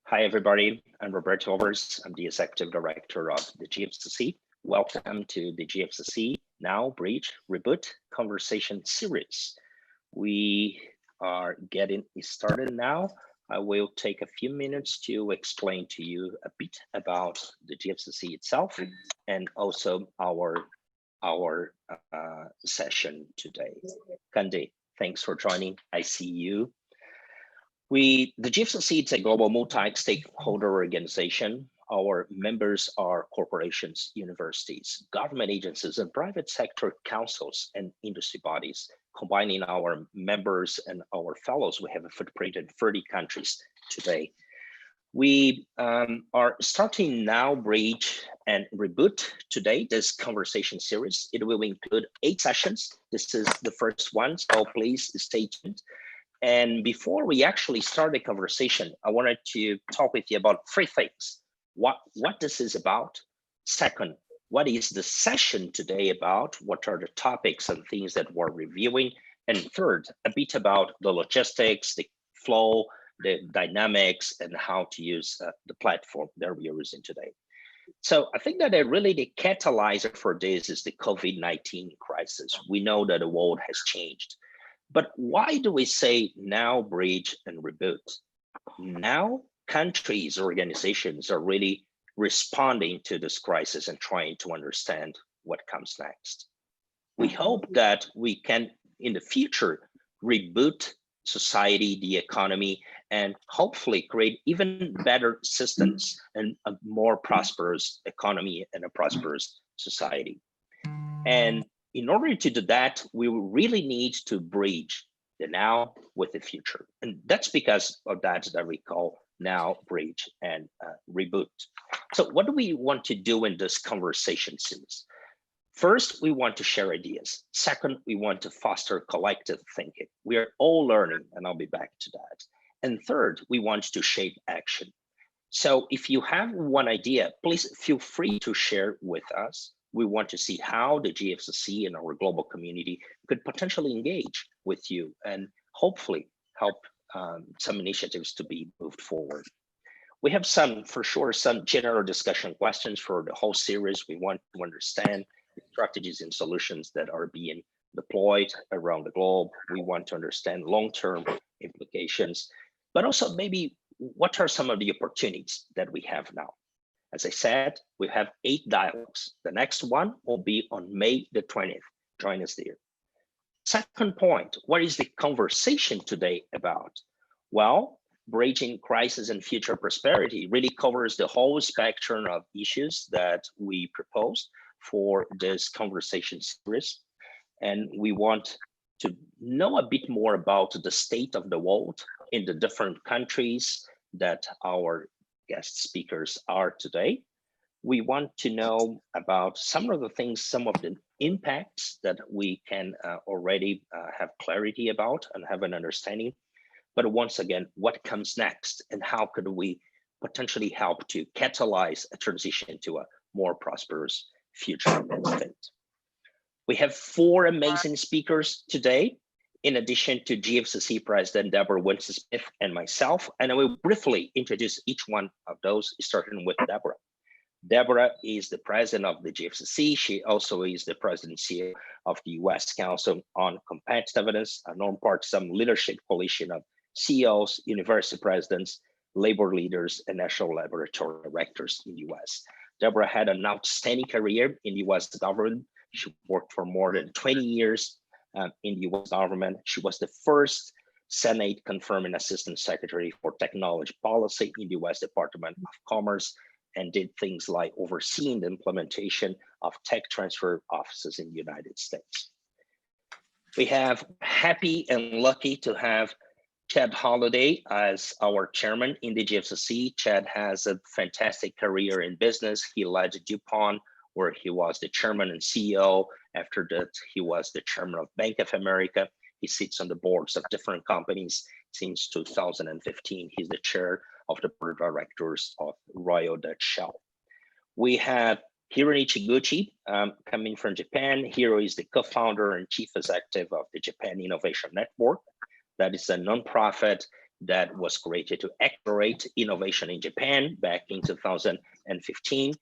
Hi, everybody. I'm Roberto Overs. I'm the Executive Director of the GFCC. Welcome to the GFCC Now Bridge Reboot Conversation Series. We are getting started now. I will take a few minutes to explain to you a bit about the GFCC itself and also our session today. Kandi, thanks for joining. I see you. The GFCC is a global multi-stakeholder organization. Our members are corporations, universities, government agencies, and private sector councils and industry bodies. Combining our members and our fellows, we have a footprint in 30 countries today. We are starting now Bridge and Reboot today, this conversation series. It will include 8 sessions. This is the first one, so please stay tuned. And before we actually start the conversation, I wanted to talk with you about 3 things. What this is about. Second, what is the session today about? What are the topics and things that we're reviewing? And third, a bit about the logistics, the flow, the dynamics, and how to use the platform that we are using today. So I think that really the catalyzer for this is the COVID-19 crisis. We know that the world has changed. But why do we say now Bridge and Reboot? Now countries, organizations are really responding to this crisis and trying to understand what comes next. We hope that we can, in the future, reboot society, the economy, and hopefully create even better systems and a more prosperous economy and a prosperous society. And in order to do that, we really need to bridge the now with the future. And that's because of that we call now Bridge and Reboot. So what do we want to do in this conversation series? First, we want to share ideas. Second, we want to foster collective thinking. We are all learning, and I'll be back to that. And third, we want to shape action. So if you have one idea, please feel free to share with us. We want to see how the GFCC and our global community could potentially engage with you and hopefully help some initiatives to be moved forward. We have some general discussion questions for the whole series. We want to understand the strategies and solutions that are being deployed around the globe. We want to understand long-term implications, but also maybe what are some of the opportunities that we have now. As I said, we have 8 dialogues. The next one will be on May the 20th. Join us there. Second point, what is the conversation today about? Well, bridging crisis and future prosperity really covers the whole spectrum of issues that we proposed for this conversation series. And we want to know a bit more about the state of the world in the different countries that our guest speakers are today. We want to know about some of the things, some of the impacts that we can already have clarity about and have an understanding. But once again, what comes next and how could we potentially help to catalyze a transition to a more prosperous future and state. We have 4 amazing speakers today, in addition to GFCC President Deborah Winston-Smith and myself, and I will briefly introduce each one of those, starting with Deborah. Deborah is the president of the GFCC. She also is the president and CEO of the U.S. Council on Competitiveness, a nonpartisan leadership coalition of CEOs, university presidents, labor leaders, and national laboratory directors in the U.S. Deborah had an outstanding career in the U.S. government. She worked for more than 20 years in the U.S. government. She was the first Senate confirming Assistant Secretary for Technology Policy in the U.S. Department of Commerce and did things like overseeing the implementation of tech transfer offices in the United States. We have happy and lucky to have Chad Holliday as our chairman in the GFCC. Chad has a fantastic career in business. He led DuPont, where he was the chairman and CEO. After that, he was the chairman of Bank of America. He sits on the boards of different companies since 2015. He's the chair of the board of directors of Royal Dutch Shell. We have Hiro Ichiguchi coming from Japan. Hiro is the co-founder and chief executive of the Japan Innovation Network. That is a nonprofit that was created to accelerate innovation in Japan back in 2015.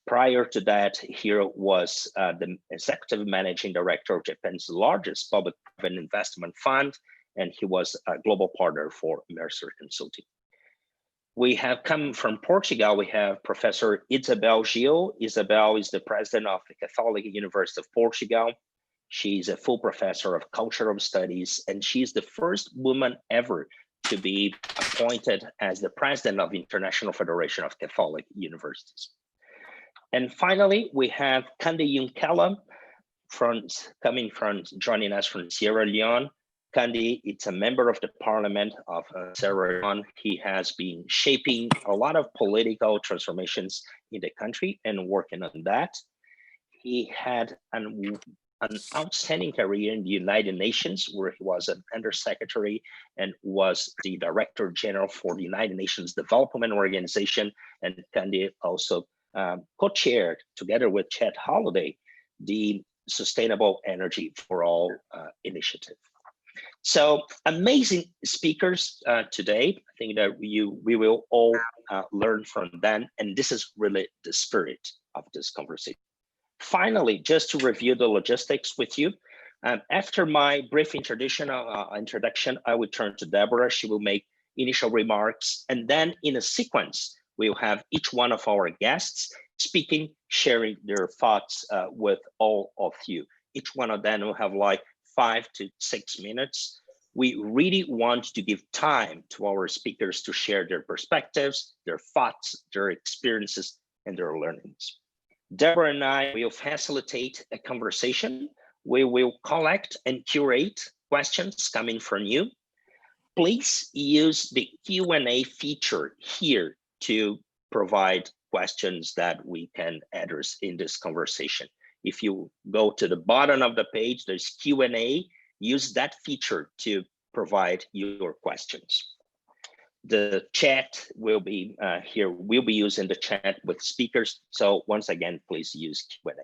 Prior to that, he was the executive managing director of Japan's largest public private investment fund, and he was a global partner for Mercer Consulting. We have come from Portugal. We have Professor Isabel Gil. Isabel is the president of the Catholic University of Portugal. She's a full professor of cultural studies, and she's the first woman ever to be appointed as the president of the International Federation of Catholic Universities. And finally, we have Kande Yunkela joining us from Sierra Leone. Kande, it's a member of the Parliament of Sierra Leone. He has been shaping a lot of political transformations in the country and working on that. He had an outstanding career in the United Nations, where he was an undersecretary and was the Director General for the United Nations Development Organization. And Kande also co-chaired, together with Chet Holliday, the Sustainable Energy for All initiative. So amazing speakers today. I think that we will all learn from them, and this is really the spirit of this conversation. Finally, just to review the logistics with you, after my brief introduction, I will turn to Deborah. She will make initial remarks, and then in a sequence, we'll have each one of our guests speaking, sharing their thoughts with all of you. Each one of them will have like 5 to 6 minutes. We really want to give time to our speakers to share their perspectives, their thoughts, their experiences, and their learnings. Deborah and I will facilitate a conversation. We will collect and curate questions coming from you. Please use the Q&A feature here to provide questions that we can address in this conversation. If you go to the bottom of the page, there's Q&A. Use that feature to provide your questions. The chat will be here. We'll be using the chat with speakers. So once again, please use Q&A.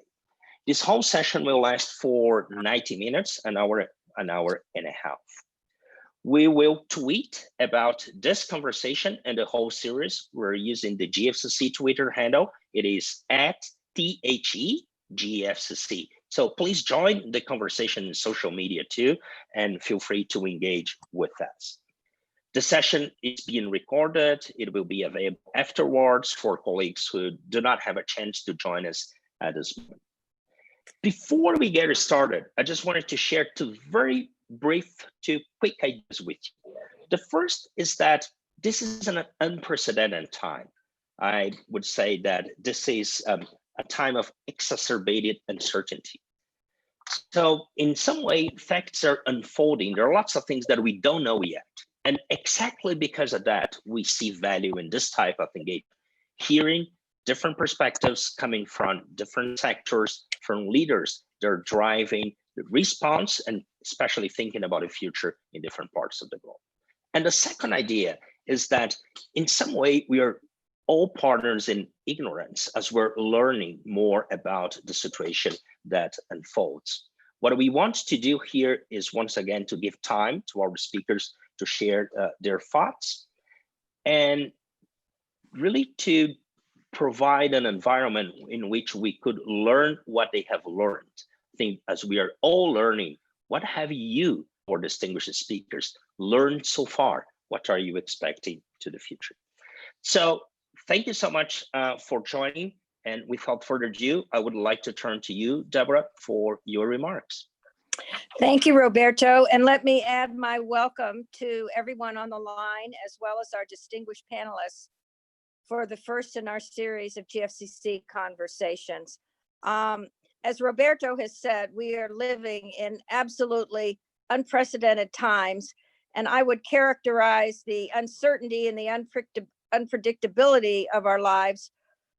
This whole session will last for 90 minutes, an hour and a half. We will tweet about this conversation and the whole series. We're using the GFCC Twitter handle. It is @THEGFCC. So please join the conversation in social media too, and feel free to engage with us. The session is being recorded. It will be available afterwards for colleagues who do not have a chance to join us at this moment. Before we get started, I just wanted to share two quick ideas with you. The first is that this is an unprecedented time. I would say that this is a time of exacerbated uncertainty. So in some way, facts are unfolding. There are lots of things that we don't know yet. And exactly because of that, we see value in this type of engagement, hearing different perspectives coming from different sectors, from leaders that are driving the response and especially thinking about the future in different parts of the globe. And the second idea is that in some way, we are all partners in ignorance as we're learning more about the situation that unfolds. What we want to do here is once again to give time to our speakers to share their thoughts and really to provide an environment in which we could learn what they have learned. I think as we are all learning, what have you, or distinguished speakers, learned so far? What are you expecting to the future? So thank you so much for joining. And without further ado, I would like to turn to you, Deborah, for your remarks. Thank you, Roberto. And let me add my welcome to everyone on the line, as well as our distinguished panelists for the first in our series of GFCC conversations. As Roberto has said, we are living in absolutely unprecedented times, and I would characterize the uncertainty and the unpredictability of our lives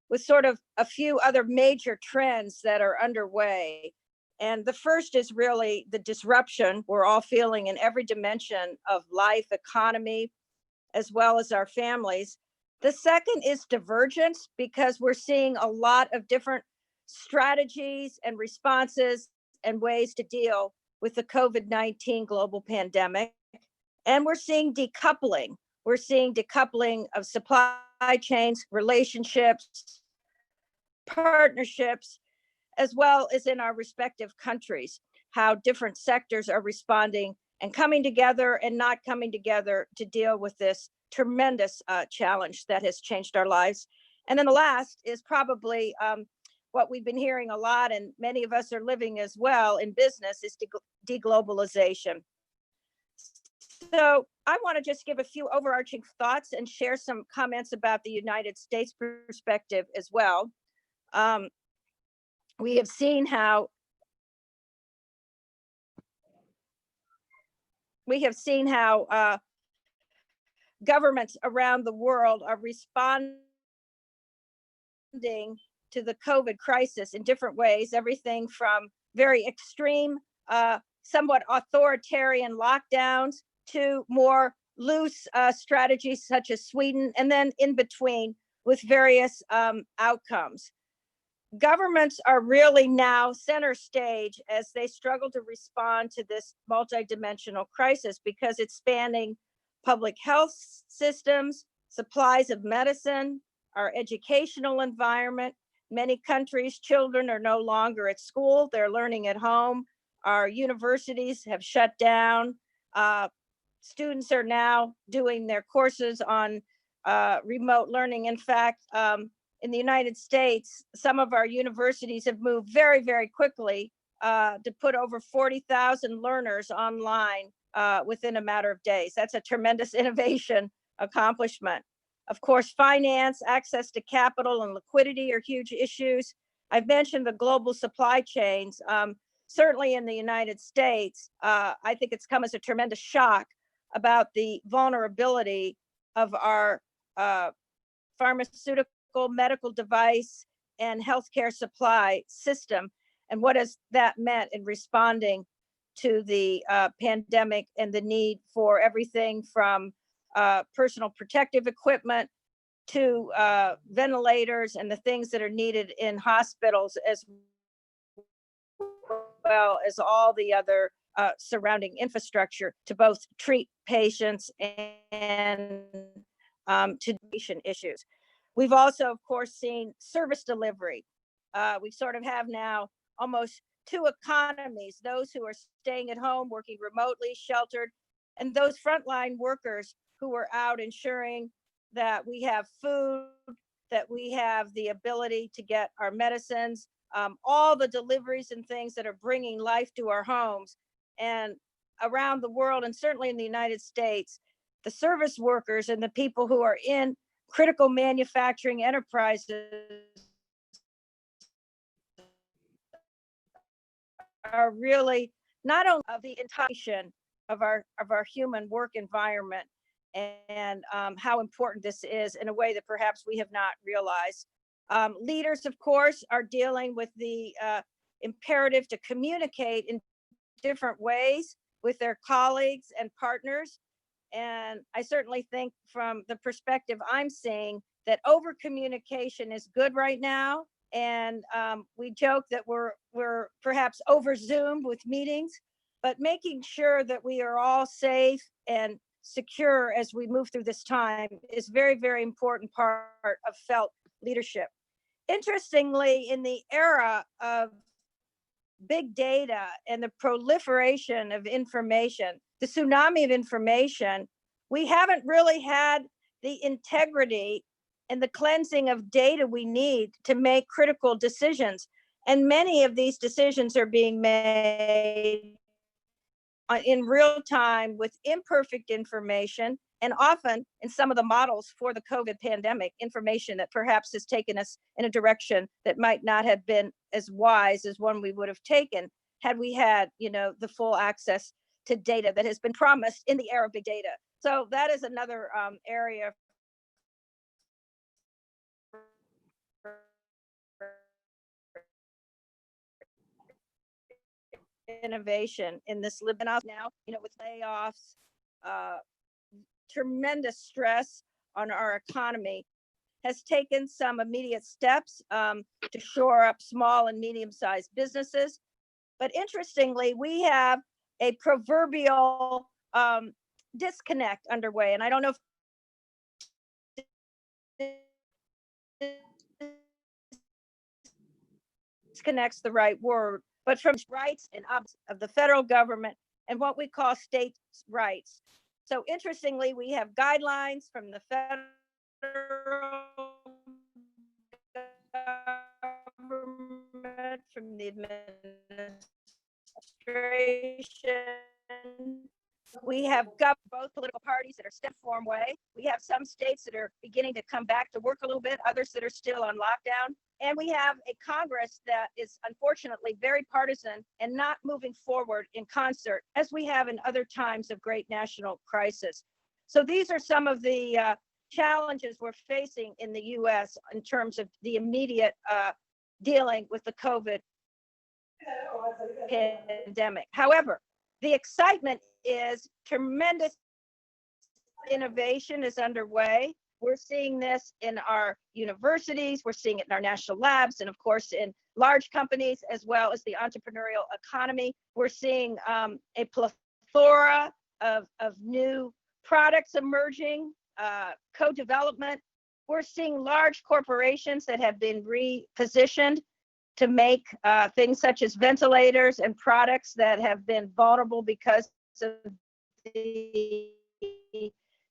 with sort of a few other major trends that are underway. And the first is really the disruption we're all feeling in every dimension of life, economy, as well as our families. The second is divergence, because we're seeing a lot of different strategies and responses and ways to deal with the COVID-19 global pandemic. And we're seeing decoupling. We're seeing decoupling of supply chains, relationships, partnerships, as well as in our respective countries, how different sectors are responding and coming together and not coming together to deal with this tremendous challenge that has changed our lives. And then the last is probably what we've been hearing a lot, and many of us are living as well in business, is deglobalization. So I want to just give a few overarching thoughts and share some comments about the United States perspective as well. We have seen how governments around the world are responding to the COVID crisis in different ways, everything from very extreme, somewhat authoritarian lockdowns to more loose strategies such as Sweden, and then in between with various outcomes. Governments are really now center stage as they struggle to respond to this multidimensional crisis, because it's spanning public health systems, supplies of medicine, our educational environment. Many countries, children are no longer at school, they're learning at home. Our universities have shut down. Students are now doing their courses on remote learning. In fact, in the United States, some of our universities have moved very, very quickly to put over 40,000 learners online within a matter of days. That's a tremendous innovation accomplishment. Of course, finance, access to capital, and liquidity are huge issues. I've mentioned the global supply chains. Certainly in the United States, I think it's come as a tremendous shock about the vulnerability of our pharmaceutical, medical device, and healthcare supply system, and what has that meant in responding to the pandemic and the need for everything from personal protective equipment to ventilators and the things that are needed in hospitals, as well as all the other surrounding infrastructure to both treat patients and to patient issues. We've also, of course, seen service delivery. We sort of have now almost two economies: those who are staying at home, working remotely, sheltered, and those frontline workers who are out ensuring that we have food, that we have the ability to get our medicines, all the deliveries and things that are bringing life to our homes. And around the world, and certainly in the United States, the service workers and the people who are in critical manufacturing enterprises are really not only of the entire of our human work environment, and how important this is in a way that perhaps we have not realized. Leaders, of course, are dealing with the imperative to communicate in different ways with their colleagues and partners. And I certainly think, from the perspective I'm seeing, that over communication is good right now. And we joke that we're perhaps over Zoomed with meetings, but making sure that we are all safe and secure as we move through this time is very, very important part of felt leadership. Interestingly, in the era of big data and the proliferation of information, the tsunami of information, we haven't really had the integrity and the cleansing of data we need to make critical decisions. And many of these decisions are being made in real time with imperfect information, and often in some of the models for the COVID pandemic, information that perhaps has taken us in a direction that might not have been as wise as one we would have taken had we had, the full access to data that has been promised in the era of big data. So that is another area innovation in this living now, with layoffs, tremendous stress on our economy, has taken some immediate steps to shore up small and medium-sized businesses. But interestingly, we have a proverbial disconnect underway. And I don't know if disconnect's the right word, but from rights and of the federal government and what we call states' rights. So interestingly, we have guidelines from the federal government, from the administration. We have both political parties that are step form way. We have some states that are beginning to come back to work a little bit, others that are still on lockdown. And we have a Congress that is unfortunately very partisan and not moving forward in concert, as we have in other times of great national crisis. So these are some of the challenges we're facing in the US in terms of the immediate dealing with the COVID pandemic. However, the excitement is tremendous. Innovation is underway. We're seeing this in our universities, we're seeing it in our national labs, and of course in large companies, as well as the entrepreneurial economy. We're seeing a plethora of new products emerging, co-development. We're seeing large corporations that have been repositioned to make things such as ventilators and products that have been vulnerable because of the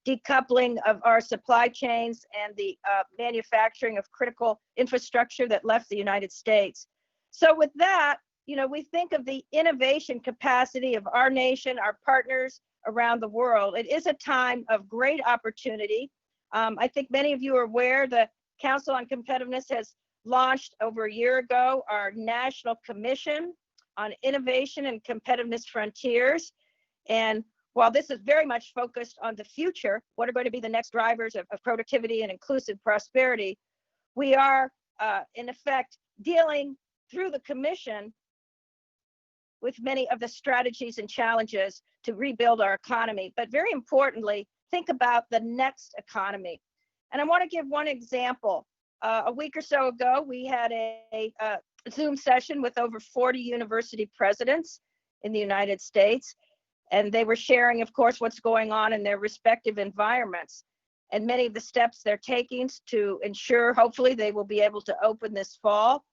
decoupling of our supply chains and the manufacturing of critical infrastructure that left the United States. So with that, we think of the innovation capacity of our nation, our partners around the world. It is a time of great opportunity. I think many of you are aware the Council on Competitiveness has launched over a year ago our National Commission on Innovation and Competitiveness Frontiers. And while this is very much focused on the future, what are going to be the next drivers of productivity and inclusive prosperity, we are in effect dealing through the commission with many of the strategies and challenges to rebuild our economy. But very importantly, think about the next economy. And I want to give one example. A week or so ago, we had a Zoom session with over 40 university presidents in the United States. And they were sharing, of course, what's going on in their respective environments and many of the steps they're taking to ensure, hopefully, they will be able to open this fall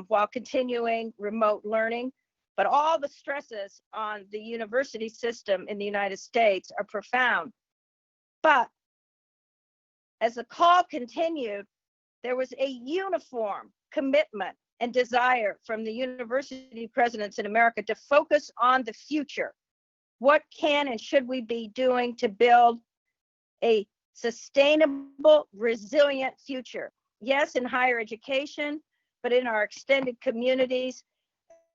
while continuing remote learning. But all the stresses on the university system in the United States are profound. But as the call continued, there was a uniform commitment and desire from the university presidents in America to focus on the future. What can and should we be doing to build a sustainable, resilient future? Yes, in higher education, but in our extended communities,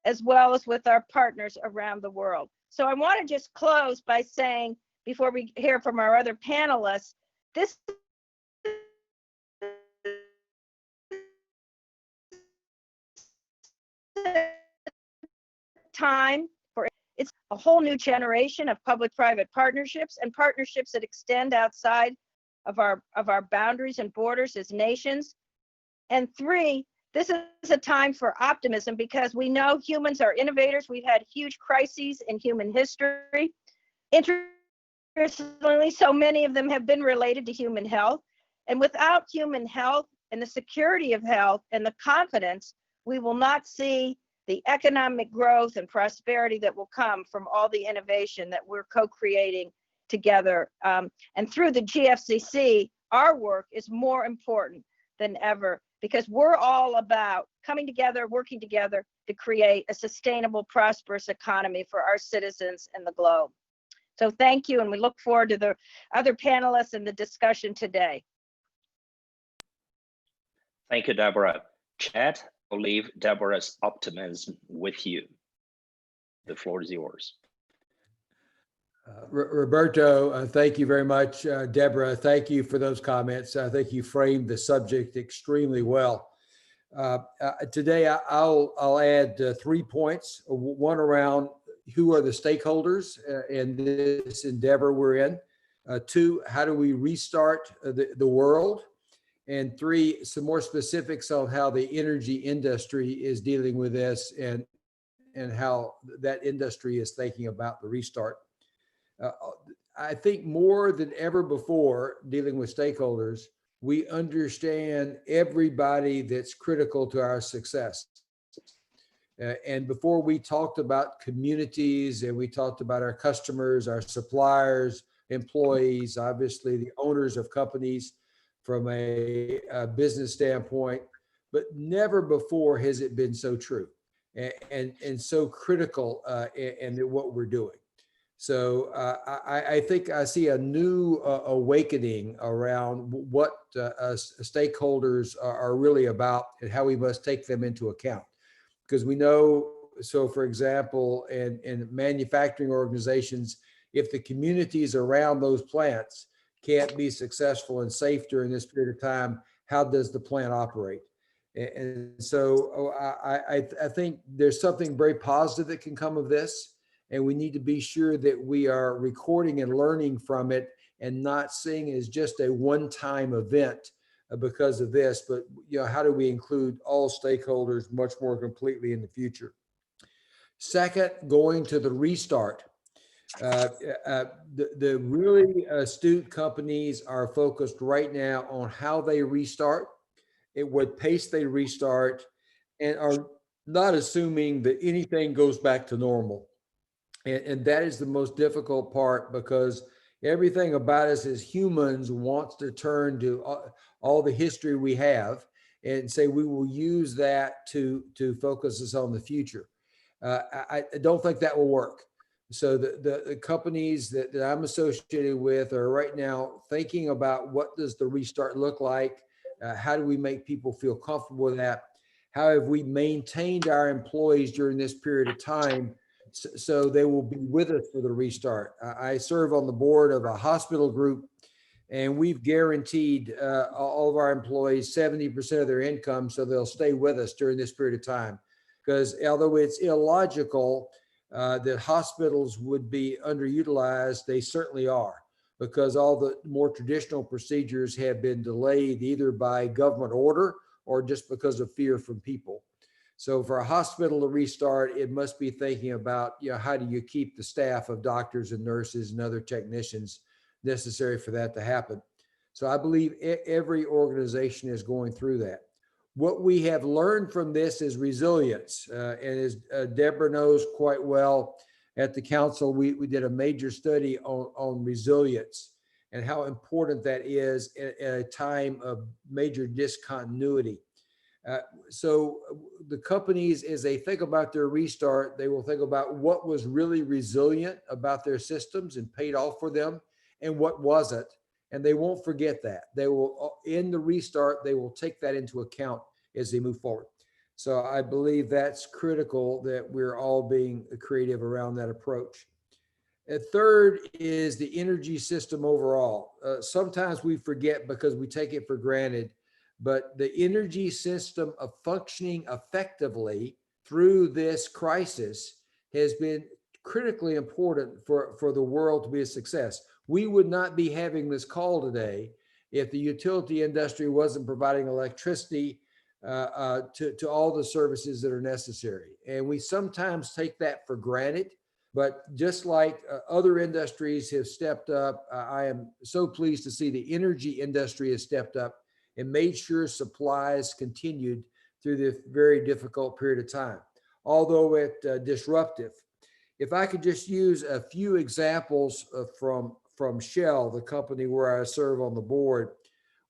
as well as with our partners around the world. So I want to just close by saying, before we hear from our other panelists, this time for it's a whole new generation of public-private partnerships and partnerships that extend outside of our boundaries and borders as nations. And three, this is a time for optimism because we know humans are innovators. We've had huge crises in human history. Interestingly, so many of them have been related to human health. And without human health and the security of health and the confidence, we will not see the economic growth and prosperity that will come from all the innovation that we're co-creating together. And through the GFCC, our work is more important than ever because we're all about coming together, working together to create a sustainable, prosperous economy for our citizens and the globe. So thank you, and we look forward to the other panelists and the discussion today. Thank you, Deborah. Chad, I'll leave Deborah's optimism with you. The floor is yours. Roberto, thank you very much. Deborah, thank you for those comments. I think you framed the subject extremely well. Today, I'll add 3 points. One around who are the stakeholders in this endeavor we're in. 2, how do we restart the world? And 3, some more specifics on how the energy industry is dealing with this and how that industry is thinking about the restart. I think more than ever before dealing with stakeholders, we understand everybody that's critical to our success. And before we talked about communities and we talked about our customers, our suppliers, employees, obviously the owners of companies from a business standpoint, but never before has it been so true and so critical in what we're doing. So I think I see a new awakening around what stakeholders are really about and how we must take them into account. Because we know, so for example, in manufacturing organizations, if the communities around those plants can't be successful and safe during this period of time, how does the plant operate? And so I think there's something very positive that can come of this. And we need to be sure that we are recording and learning from it and not seeing it as just a one-time event because of this, but how do we include all stakeholders much more completely in the future? Second, going to the restart. The really astute companies are focused right now on how they restart, at what pace they restart, and are not assuming that anything goes back to normal. And that is the most difficult part, because everything about us as humans wants to turn to all the history we have and say we will use that to focus us on the future. I don't think that will work. So the companies that I'm associated with are right now thinking about what does the restart look like? How do we make people feel comfortable with that? How have we maintained our employees during this period of time so they will be with us for the restart? I serve on the board of a hospital group, and we've guaranteed all of our employees 70% of their income so they'll stay with us during this period of time. Because although it's illogical that hospitals would be underutilized, they certainly are, because all the more traditional procedures have been delayed either by government order or just because of fear from people. So for a hospital to restart, it must be thinking about, how do you keep the staff of doctors and nurses and other technicians necessary for that to happen? So I believe every organization is going through that. What we have learned from this is resilience. And as Deborah knows quite well, at the council, we did a major study on resilience and how important that is at a time of major discontinuity. So the companies, as they think about their restart, they will think about what was really resilient about their systems and paid off for them and what wasn't. And they won't forget that. They will, in the restart, they will take that into account as they move forward. So I believe that's critical, that we're all being creative around that approach. And third is the energy system overall. Sometimes we forget because we take it for granted, but the energy system of functioning effectively through this crisis has been critically important for the world to be a success. We would not be having this call today if the utility industry wasn't providing electricity to all the services that are necessary. And we sometimes take that for granted, but just like other industries have stepped up, I am so pleased to see the energy industry has stepped up and made sure supplies continued through this very difficult period of time, although it disruptive. If I could just use a few examples from Shell, the company where I serve on the board,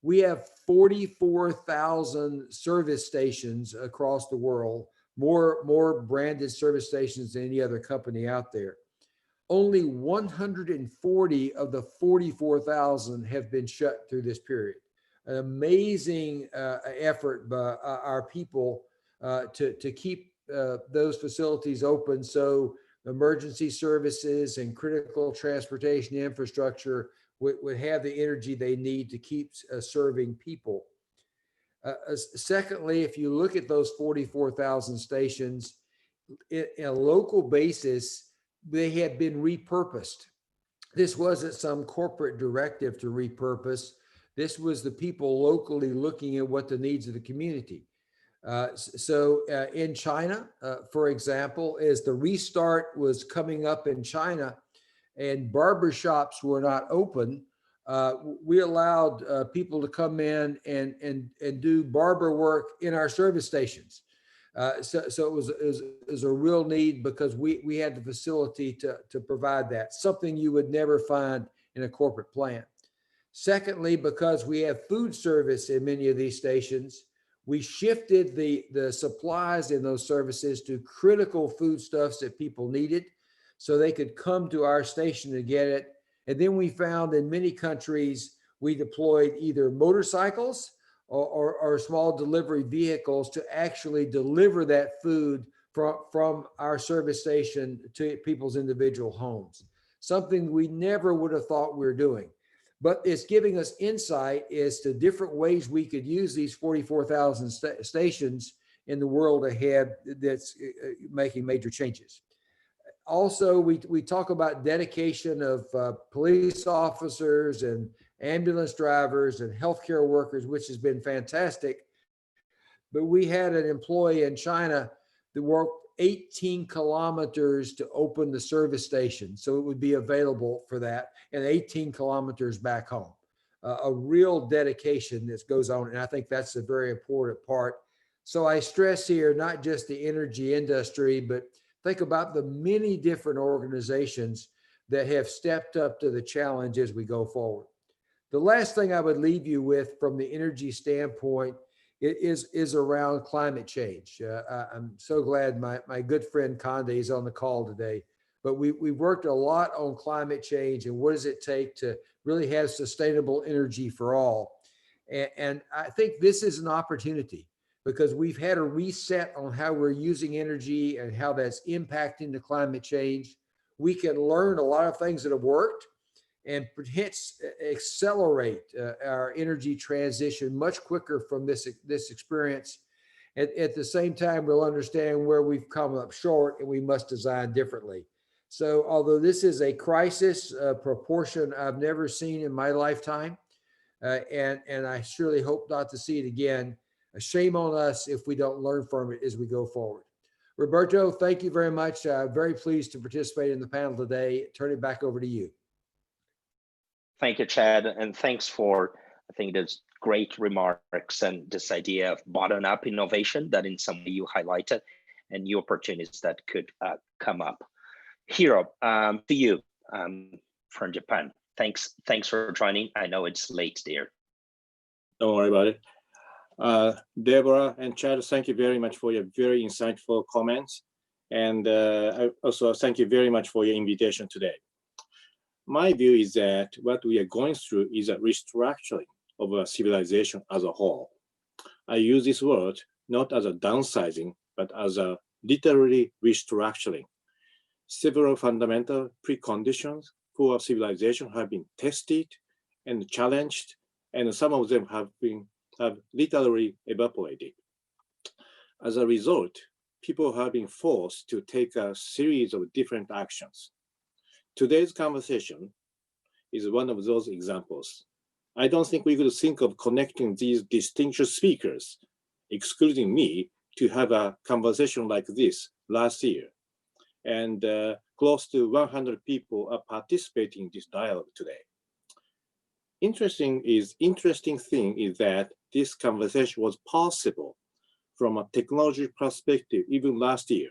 we have 44,000 service stations across the world, more branded service stations than any other company out there. Only 140 of the 44,000 have been shut through this period. An amazing effort by our people to keep those facilities open so emergency services and critical transportation infrastructure would have the energy they need to keep serving people. Secondly, if you look at those 44,000 stations, in a local basis, they have been repurposed. This wasn't some corporate directive to repurpose. This was the people locally looking at what the needs of the community. In China, for example, as the restart was coming up in China, and barber shops were not open, we allowed people to come in and do barber work in our service stations. So it was a real need because we had the facility to provide that, something you would never find in a corporate plant. Secondly, because we have food service in many of these stations, we shifted the supplies in those services to critical foodstuffs that people needed so they could come to our station to get it. And then we found in many countries, we deployed either motorcycles or small delivery vehicles to actually deliver that food from our service station to people's individual homes. Something we never would have thought we were doing. But it's giving us insight as to different ways we could use these 44,000 stations in the world ahead that's making major changes. Also, we talk about dedication of police officers and ambulance drivers and healthcare workers, which has been fantastic. But we had an employee in China that worked 18 kilometers to open the service station, so it would be available for that, and 18 kilometers back home. A real dedication that goes on, and I think that's a very important part. So I stress here, not just the energy industry, but think about the many different organizations that have stepped up to the challenge as we go forward. The last thing I would leave you with from the energy standpoint is around climate change. I'm so glad my good friend Conde is on the call today, but we've worked a lot on climate change and what does it take to really have sustainable energy for all. And I think this is an opportunity because we've had a reset on how we're using energy and how that's impacting the climate change. We can learn a lot of things that have worked and perhaps accelerate our energy transition much quicker from this experience. At the same time, we'll understand where we've come up short and we must design differently. So although this is a crisis proportion I've never seen in my lifetime, and I surely hope not to see it again, shame on us if we don't learn from it as we go forward. Roberto, thank you very much. Very pleased to participate in the panel today. Turn it back over to you. Thank you, Chad, and thanks for, I think, those great remarks and this idea of bottom-up innovation that in some way you highlighted and the opportunities that could come up. Hiro, to you from Japan. Thanks for joining. I know it's late there. Don't worry about it. Deborah and Chad, thank you very much for your very insightful comments. And I also thank you very much for your invitation today. My view is that what we are going through is a restructuring of a civilization as a whole. I use this word not as a downsizing, but as a literally restructuring. Several fundamental preconditions for civilization have been tested and challenged, and some of them have literally evaporated. As a result, people have been forced to take a series of different actions. Today's conversation is one of those examples. I don't think we could think of connecting these distinguished speakers, excluding me, to have a conversation like this last year. And close to 100 people are participating in this dialogue today. Interesting thing is that this conversation was possible from a technology perspective even last year,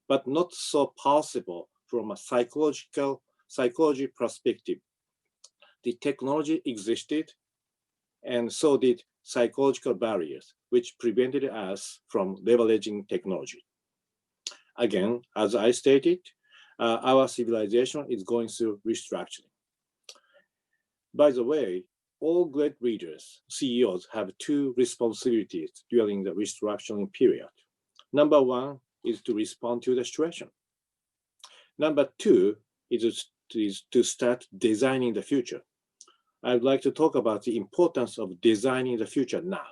but not so possible from a psychology perspective. The technology existed, and so did psychological barriers, which prevented us from leveraging technology. Again, as I stated, our civilization is going through restructuring. By the way, all great leaders, CEOs, have two responsibilities during the restructuring period. Number one is to respond to the situation. Number two is to start designing the future. I'd like to talk about the importance of designing the future now.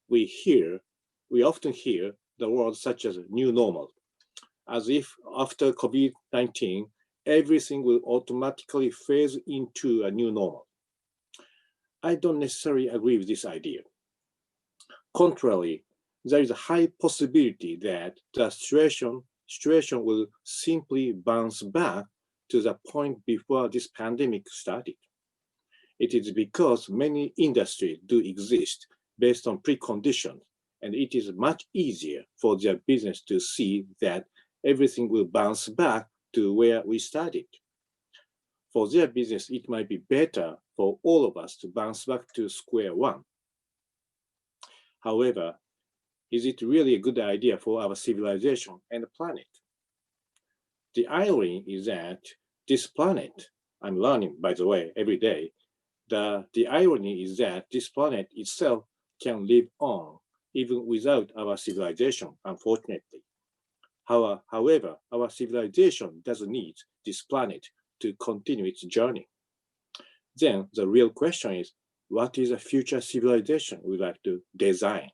We often hear the words such as new normal, as if after COVID-19, everything will automatically phase into a new normal. I don't necessarily agree with this idea. Contrarily, there is a high possibility that the situation will simply bounce back to the point before this pandemic started. It is because many industries do exist based on preconditions, and it is much easier for their business to see that everything will bounce back to where we started. For their business, it might be better for all of us to bounce back to square one. However, is it really a good idea for our civilization and the planet? The irony is that this planet, I'm learning, by the way, every day, the irony is that this planet itself can live on even without our civilization, unfortunately. However, our civilization doesn't need this planet to continue its journey. Then the real question is, what is a future civilization we'd like to design?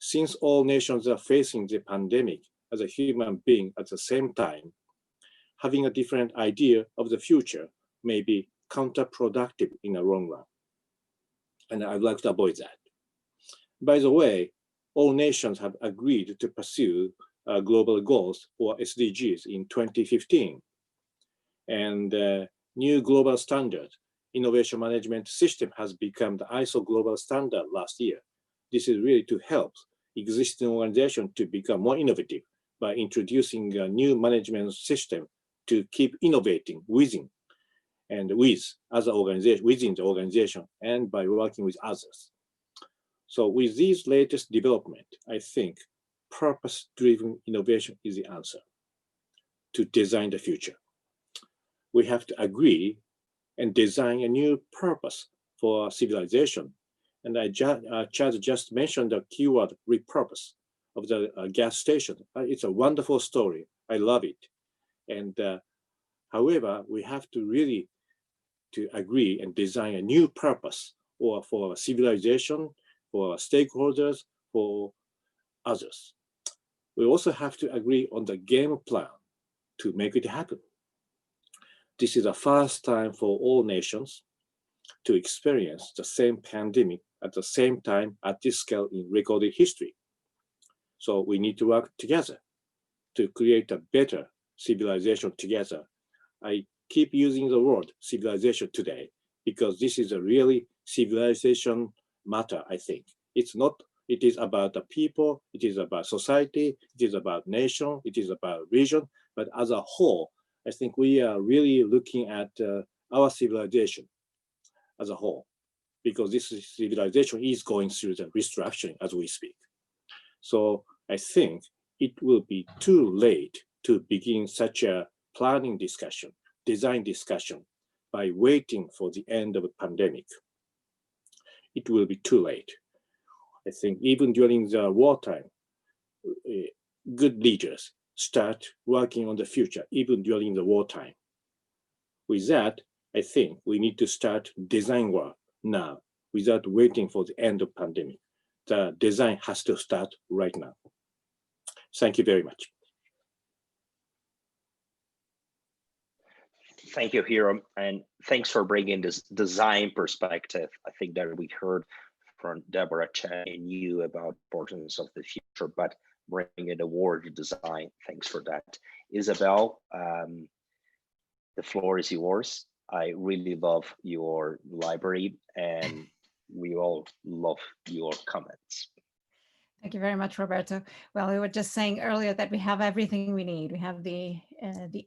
Since all nations are facing the pandemic as a human being at the same time, having a different idea of the future may be counterproductive in the long run. And I'd like to avoid that. By the way, all nations have agreed to pursue global goals or SDGs in 2015. And new global standard, innovation management system has become the ISO global standard last year. This is really to help existing organizations to become more innovative by introducing a new management system to keep innovating within and with other organizations, within the organization, and by working with others. So with these latest development, I think purpose-driven innovation is the answer to design the future. We have to agree and design a new purpose for civilization. And Chad just mentioned the keyword repurpose of the gas station. It's a wonderful story. I love it. And however, we have to really to agree and design a new purpose or for civilization, for stakeholders, for others. We also have to agree on the game plan to make it happen. This is the first time for all nations to experience the same pandemic at the same time at this scale in recorded history. So we need to work together to create a better civilization together. I keep using the word civilization today because this is a really civilization matter, I think. It's not, it is about the people, it is about society, it is about nation, it is about region, but as a whole, I think we are really looking at our civilization as a whole, because this civilization is going through the restructuring as we speak. So I think it will be too late to begin such a planning discussion, design discussion by waiting for the end of the pandemic. It will be too late. I think even during the wartime, good leaders start working on the future, even during the wartime. With that, I think we need to start design work now without waiting for the end of pandemic. The design has to start right now. Thank you very much. Thank you, Hiro, and thanks for bringing this design perspective. I think that we heard from Deborah, Chad, and you about the importance of the future, but bringing the word design. Thanks for that. Isabel, the floor is yours. I really love your library, and we all love your comments. Thank you very much, Roberto. Well, we were just saying earlier that we have everything we need. We have the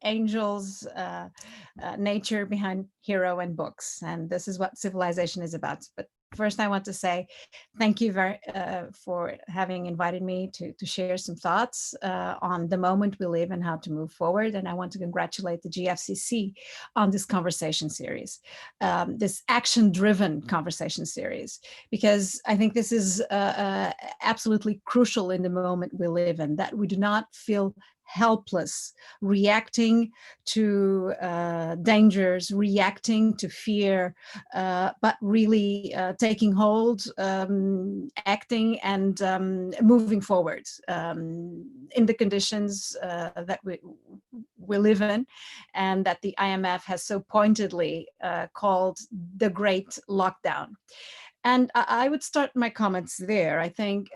angels, nature behind Hiro and books, and this is what civilization is about. But first, I want to say thank you for having invited me to share some thoughts on the moment we live and how to move forward. And I want to congratulate the GFCC on this conversation series, this action-driven conversation series, because I think this is absolutely crucial in the moment we live in, that we do not feel helpless, reacting to dangers, reacting to fear, but really taking hold, acting and moving forward in the conditions that we live in, and that the IMF has so pointedly called the Great Lockdown. And I would start my comments there. I think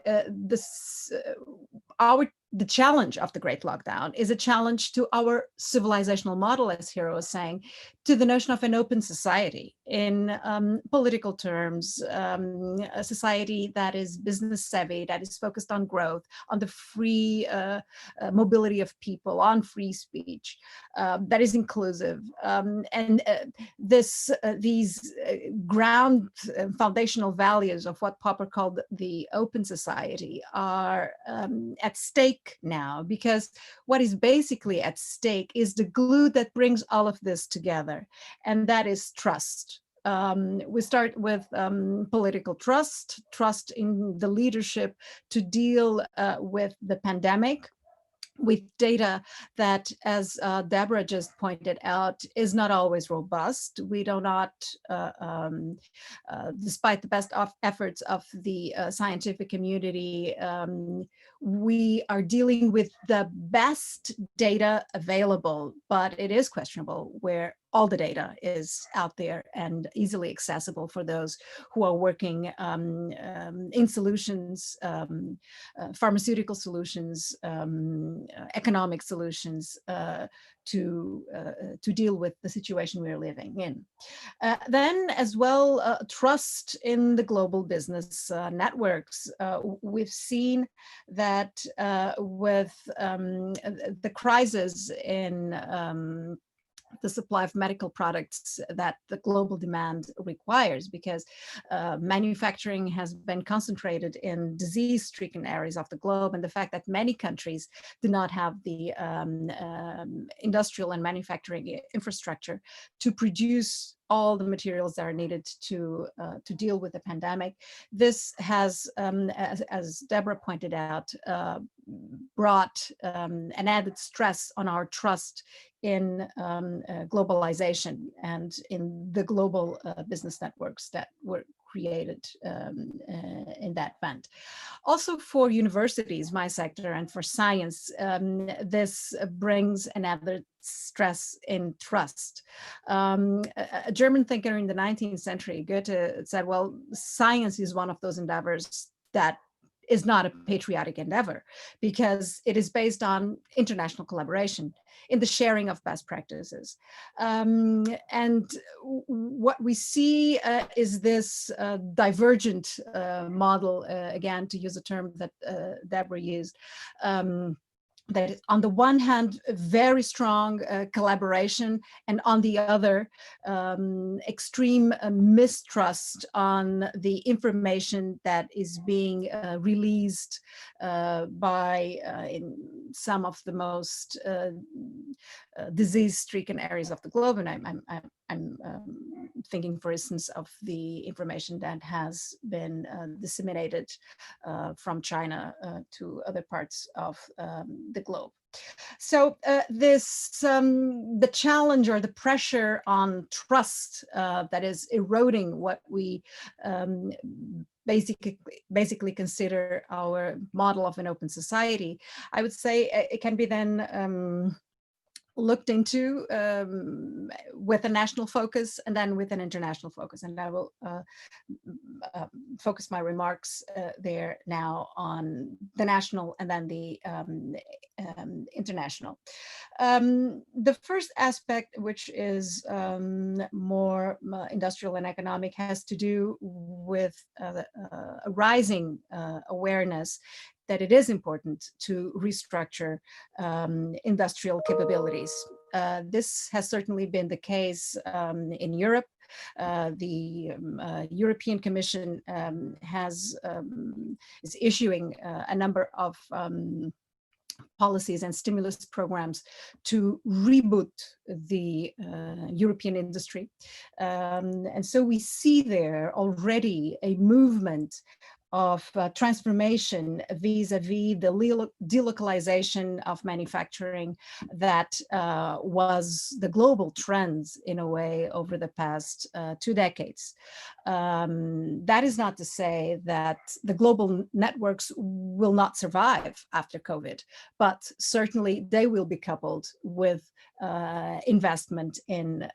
the challenge of the Great Lockdown is a challenge to our civilizational model, as Hiro was saying, to the notion of an open society in political terms, a society that is business savvy, that is focused on growth, on the free mobility of people, on free speech, that is inclusive. These ground foundational values of what Popper called the open society are at stake now, because what is basically at stake is the glue that brings all of this together, and that is trust. We start with political trust in the leadership to deal with the pandemic, with data that, as Deborah just pointed out, is not always robust. We do not, despite the best efforts of the scientific community, we are dealing with the best data available, but it is questionable where all the data is out there and easily accessible for those who are working in solutions, pharmaceutical solutions, economic solutions to deal with the situation we're living in. Then as well, trust in the global business networks. We've seen that with the crisis in the supply of medical products that the global demand requires, because manufacturing has been concentrated in disease-stricken areas of the globe, and the fact that many countries do not have the industrial and manufacturing infrastructure to produce all the materials that are needed to deal with the pandemic. This has, as Deborah pointed out, brought an added stress on our trust in globalization and in the global business networks that were created in that band. Also for universities, my sector, and for science, this brings another stress in trust. A German thinker in the 19th century, Goethe, said, well, science is one of those endeavors that is not a patriotic endeavor because it is based on international collaboration in the sharing of best practices. And what we see is this divergent model, again, to use a term that Deborah used, that is on the one hand, very strong collaboration, and on the other, extreme mistrust on the information that is being released by in some of the most disease-stricken areas of the globe. And I'm thinking, for instance, of the information that has been disseminated from China to other parts of the globe. So the challenge or the pressure on trust that is eroding what we basically consider our model of an open society, I would say it can be then looked into with a national focus and then with an international focus. And I will focus my remarks there now on the national and then the international. The first aspect, which is more industrial and economic, has to do with a rising awareness that it is important to restructure industrial capabilities. This has certainly been the case in Europe. The European Commission is issuing a number of policies and stimulus programs to reboot the European industry. And so we see there already a movement of transformation vis-a-vis the delocalization of manufacturing that was the global trends in a way over the past 2 decades. That is not to say that the global networks will not survive after COVID, but certainly they will be coupled with investment in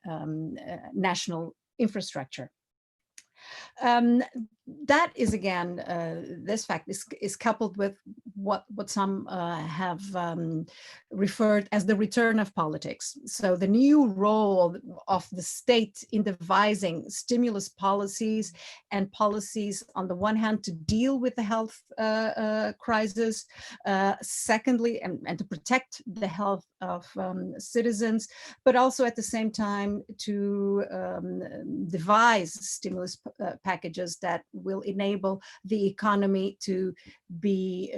national infrastructure. that is again, this fact is coupled with what some have referred as the return of politics. So the new role of the state in devising stimulus policies and policies on the one hand to deal with the health crisis, secondly, and to protect the health of citizens, but also at the same time to devise stimulus packages that will enable the economy to be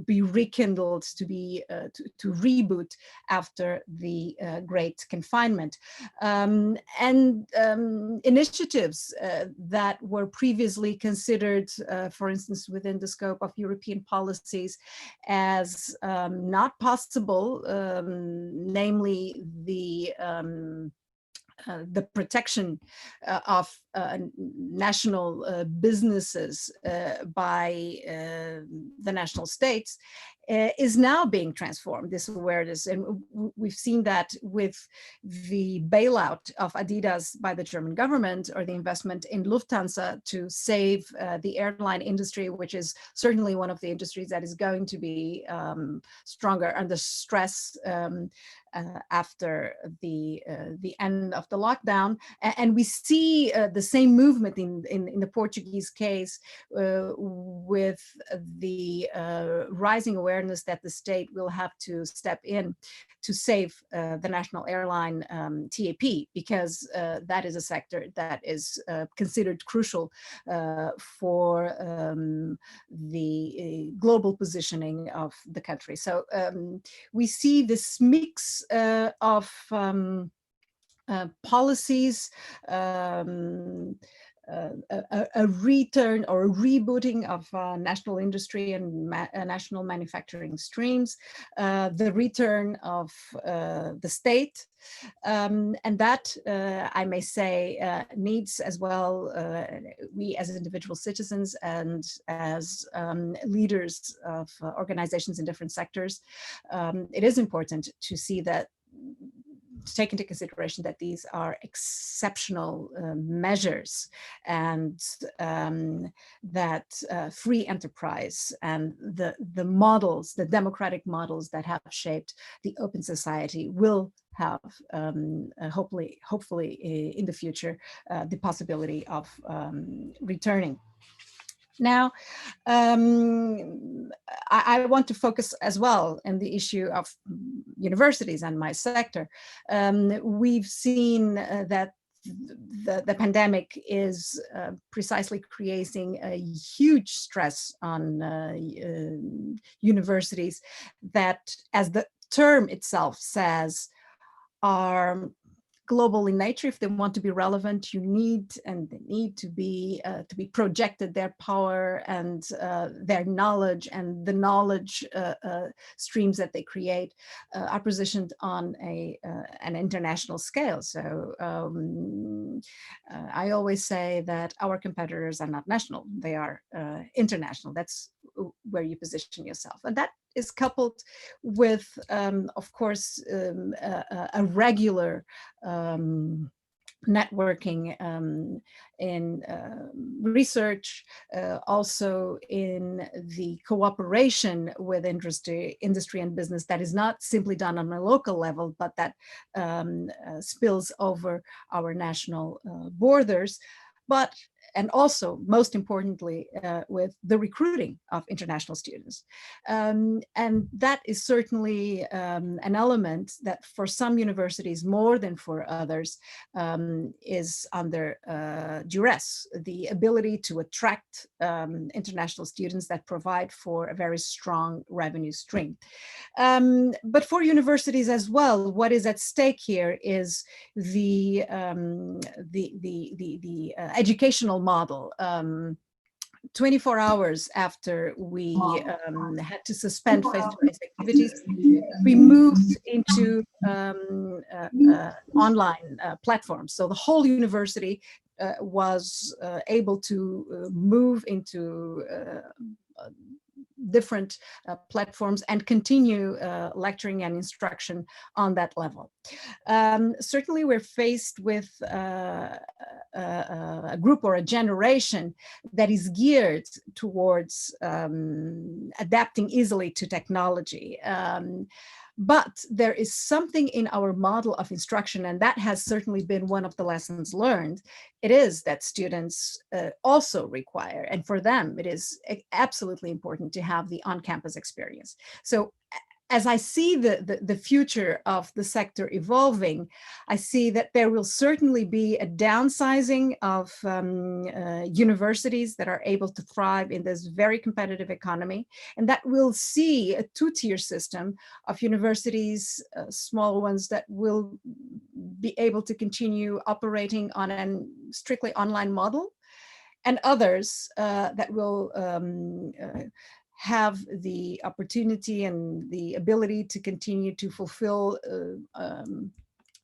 rekindled, to reboot after the great confinement, and initiatives that were previously considered, for instance, within the scope of European policies as not possible, namely the protection of national businesses by the national states is now being transformed, this awareness. And we've seen that with the bailout of Adidas by the German government, or the investment in Lufthansa to save the airline industry, which is certainly one of the industries that is going to be stronger under stress after the end of the lockdown. And we see the same movement in the Portuguese case with the rising awareness that the state will have to step in to save the national airline TAP, because that is a sector that is considered crucial for the global positioning of the country. So we see this mix of policies, a return or a rebooting of national industry and national manufacturing streams, the return of the state, and that, I may say, needs as well, we as individual citizens and as leaders of organizations in different sectors, it is important to see that, to take into consideration that these are exceptional measures, and that free enterprise and the models, the democratic models that have shaped the open society will have, hopefully in the future, the possibility of returning. Now, I want to focus as well on the issue of universities and my sector. We've seen that the pandemic is precisely creating a huge stress on universities that, as the term itself says, are global in nature. If they want to be relevant, they need to be projected. Their power and their knowledge and the knowledge streams that they create are positioned on an international scale. So I always say that our competitors are not national; they are international. That's where you position yourself, and that is coupled with, of course, a regular networking in research, also in the cooperation with industry and business that is not simply done on a local level, but that spills over our national borders. And also, most importantly, with the recruiting of international students. And that is certainly an element that for some universities, more than for others, is under duress. The ability to attract international students that provide for a very strong revenue stream. But for universities as well, what is at stake here is the educational model. 24 hours after we had to suspend face-to-face activities, we moved into online platforms. So the whole university was able to move into different platforms and continue lecturing and instruction on that level. Certainly, we're faced with a group or a generation that is geared towards adapting easily to technology. But there is something in our model of instruction, and that has certainly been one of the lessons learned. It is that students also require, and for them, it is absolutely important to have the on-campus experience. So as I see the future of the sector evolving, I see that there will certainly be a downsizing of universities that are able to thrive in this very competitive economy, and that will see a two-tier system of universities, small ones that will be able to continue operating on a strictly online model, and others that will have the opportunity and the ability to continue to fulfill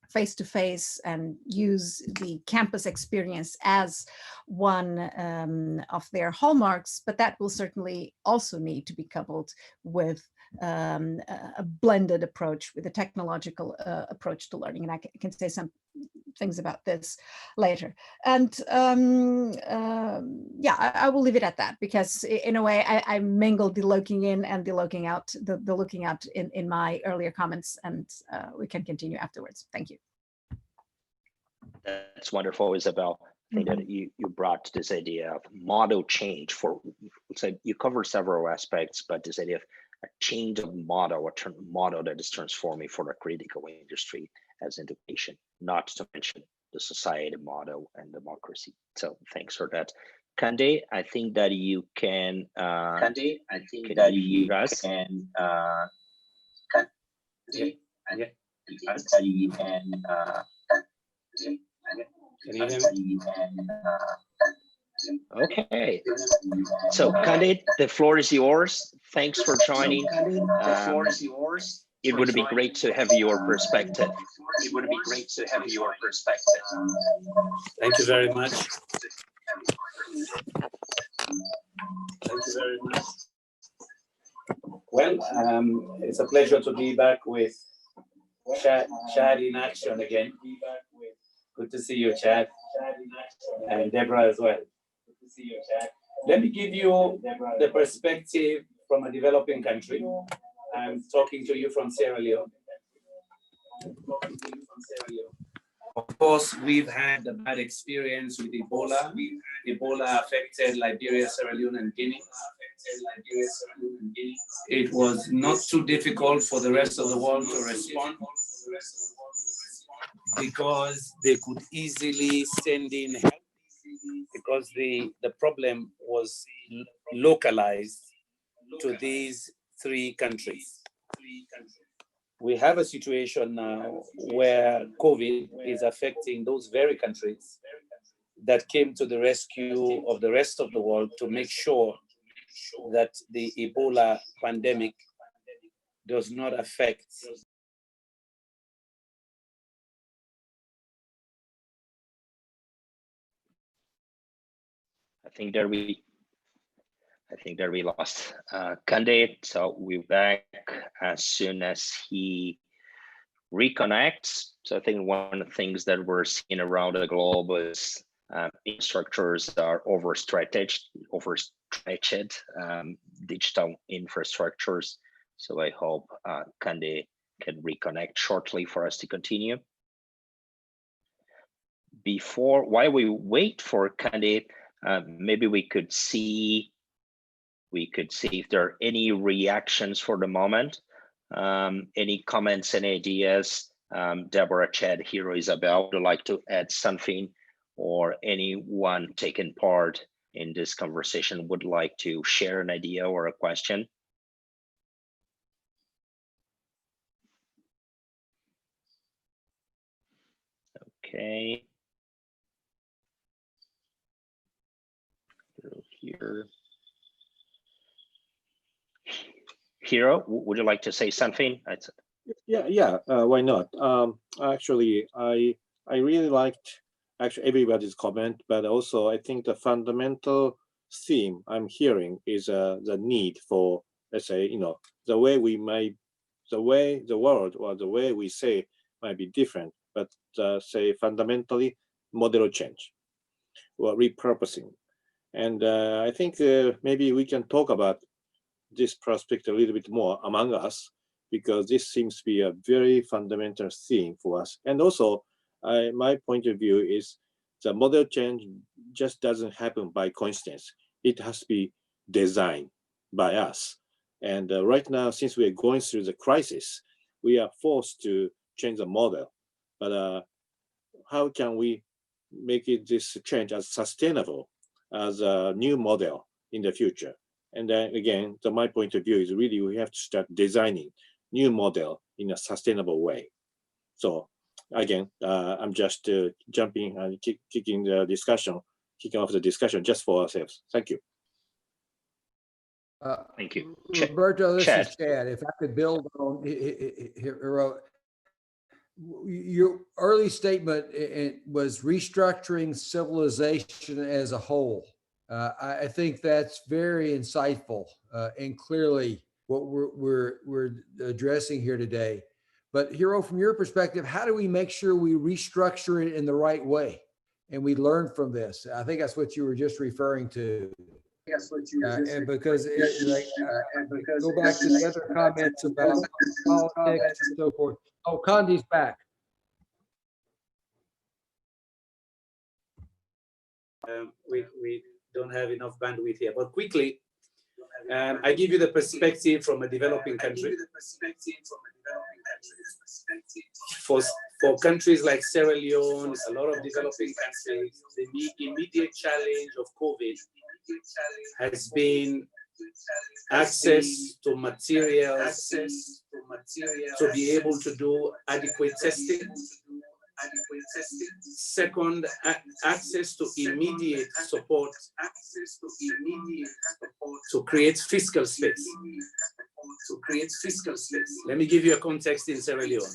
face-to-face and use the campus experience as one of their hallmarks, but that will certainly also need to be coupled with a blended approach, with a technological approach to learning. And I can say some things about this later. And yeah, I will leave it at that, because in a way I mingled the looking in and the looking out, the looking out in my earlier comments, and we can continue afterwards. Thank you. That's wonderful, Isabel. I think that you brought this idea of model change for, so you cover several aspects, but this idea of a change of model, a model that is transforming for the critical industry as education, not to mention the society model and democracy. So thanks for that. Kande, I think that you can, Kande, I think that you can, Okay, so Kande, the floor is yours. Thanks for joining. The floor is yours. It would be great to have your perspective. It would be great to have your perspective. Thank you very much. Thank you very much. Well, it's a pleasure to be back with Chad in action again. Good to see you, Chad, and Deborah as well. Good to see you, Chad. Let me give you the perspective from a developing country. I'm talking to you from Sierra Leone. Of course, we've had a bad experience with Ebola. Ebola affected Liberia, Sierra Leone, and Guinea. It was not too difficult for the rest of the world to respond, because they could easily send in help, because the problem was localized to these three countries. We have a situation now where COVID is affecting those very countries that came to the rescue of the rest of the world to make sure that the Ebola pandemic does not affect I think that we lost Kande, so we're back as soon as he reconnects. So I think one of the things that we're seeing around the globe is infrastructures are overstretched, digital infrastructures. So I hope Kande can reconnect shortly for us to continue. While we wait for Kande, maybe we could see if there are any reactions for the moment, any comments and ideas. Deborah, Chad, Hero, Isabel, would like to add something, or anyone taking part in this conversation would like to share an idea or a question? Okay. Here. Hero, would you like to say something? Yeah. Why not? Actually, I really liked everybody's comment, but also I think the fundamental theme I'm hearing is the need for let's say, the way we might, the way the world or the way we say might be different, but say fundamentally model change or repurposing. And I think maybe we can talk about this prospect a little bit more among us, because this seems to be a very fundamental theme for us. And also, my point of view is the model change just doesn't happen by coincidence. It has to be designed by us. And right now, since we're going through the crisis, we are forced to change the model. But how can we make this change as sustainable as a new model in the future? And then again, my point of view is really we have to start designing new model in a sustainable way. So again, I'm just jumping and kicking off the discussion just for ourselves. Thank you. Thank you. Roberto, this Chad. is Chad. If I could build on your early statement, it was restructuring civilization as a whole. I think that's very insightful and clearly what we're addressing here today. But Hiro, from your perspective, how do we make sure we restructure it in the right way and we learn from this? I think that's what you were just referring to. And because go back to the other comments about politics and so forth. Oh, Kandi's back. We don't have enough bandwidth here, but quickly, I give you the perspective from a developing country. For countries like Sierra Leone, a lot of developing countries, the immediate challenge of COVID has been access to materials, to be able to do adequate testing. Second, access to immediate support to create fiscal space. Let me give you a context in Sierra Leone.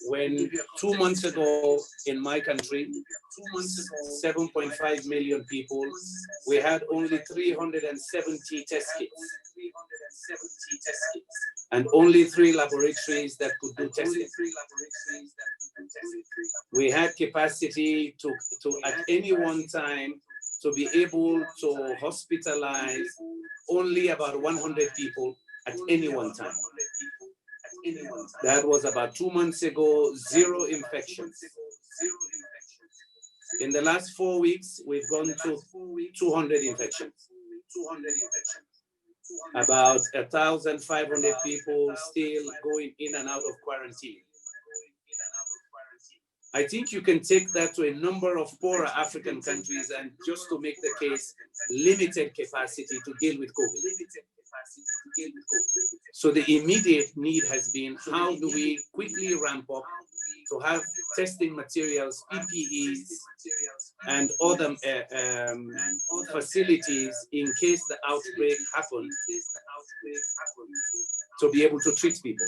When 2 months ago in my country, 7.5 million people, we had only 370 test kits and only 3 laboratories that could do testing. We had capacity to at any one time to be able to hospitalize only about 100 people at any one time. That was about 2 months ago, 0 infections. In the last 4 weeks, we've gone to 200 infections. About 1,500 people still going in and out of quarantine. I think you can take that to a number of poorer African countries and just to make the case, limited capacity to deal with COVID. So the immediate need has been, how do we quickly ramp up to have testing materials, PPEs, and other facilities in case the outbreak happens, to be able to treat people.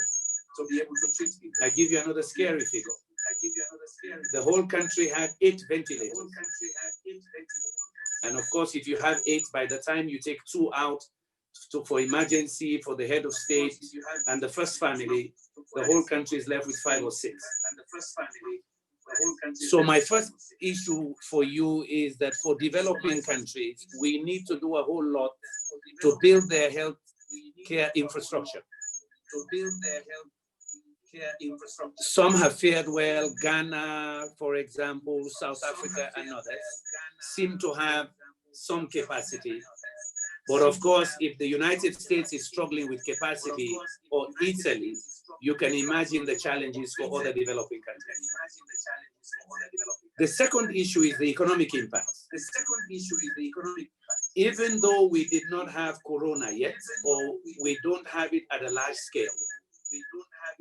I give you another scary figure. The whole country had 8 ventilators. And of course, if you have 8, by the time you take 2 out for emergency, for the head of state and the first family, the whole country is left with 5 or 6. So my first issue for you is that for developing countries, we need to do a whole lot to build their health care infrastructure. Some have fared well. Ghana, for example, South Africa and others seem to have some capacity. But of course, if the United States is struggling with capacity, or Italy, you can imagine the challenges for other developing countries. The second issue is the economic impact. Even though we did not have Corona yet, or we don't have it at a large scale,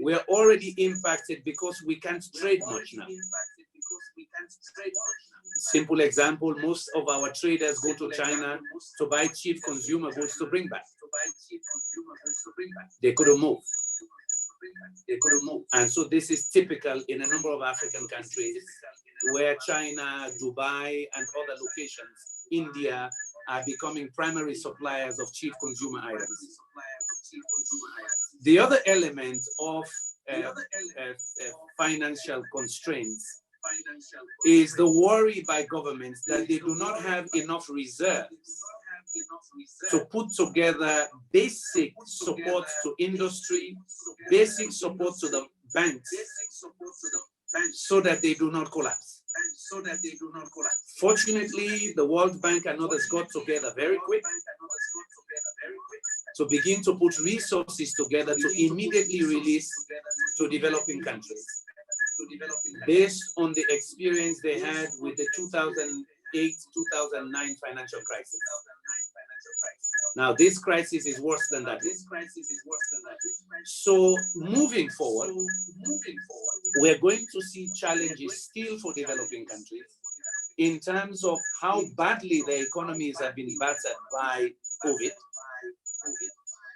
we are already impacted because we can't trade much now. Simple example, most of our traders go to China to buy cheap consumer goods to bring back. They couldn't move. And so this is typical in a number of African countries where China, Dubai, and other locations, India, are becoming primary suppliers of cheap consumer items. The other element of financial constraints is the worry by governments that they do not have enough reserves to put together basic support to industry, basic support to the banks, so that they do not collapse. Fortunately, the World Bank and others got together very quick to begin to put resources together to immediately release to developing countries, based on the experience they had with the 2008-2009 financial crisis. Now, this crisis is worse than that. So moving forward, we're going to see challenges still for developing countries in terms of how badly their economies have been battered by COVID.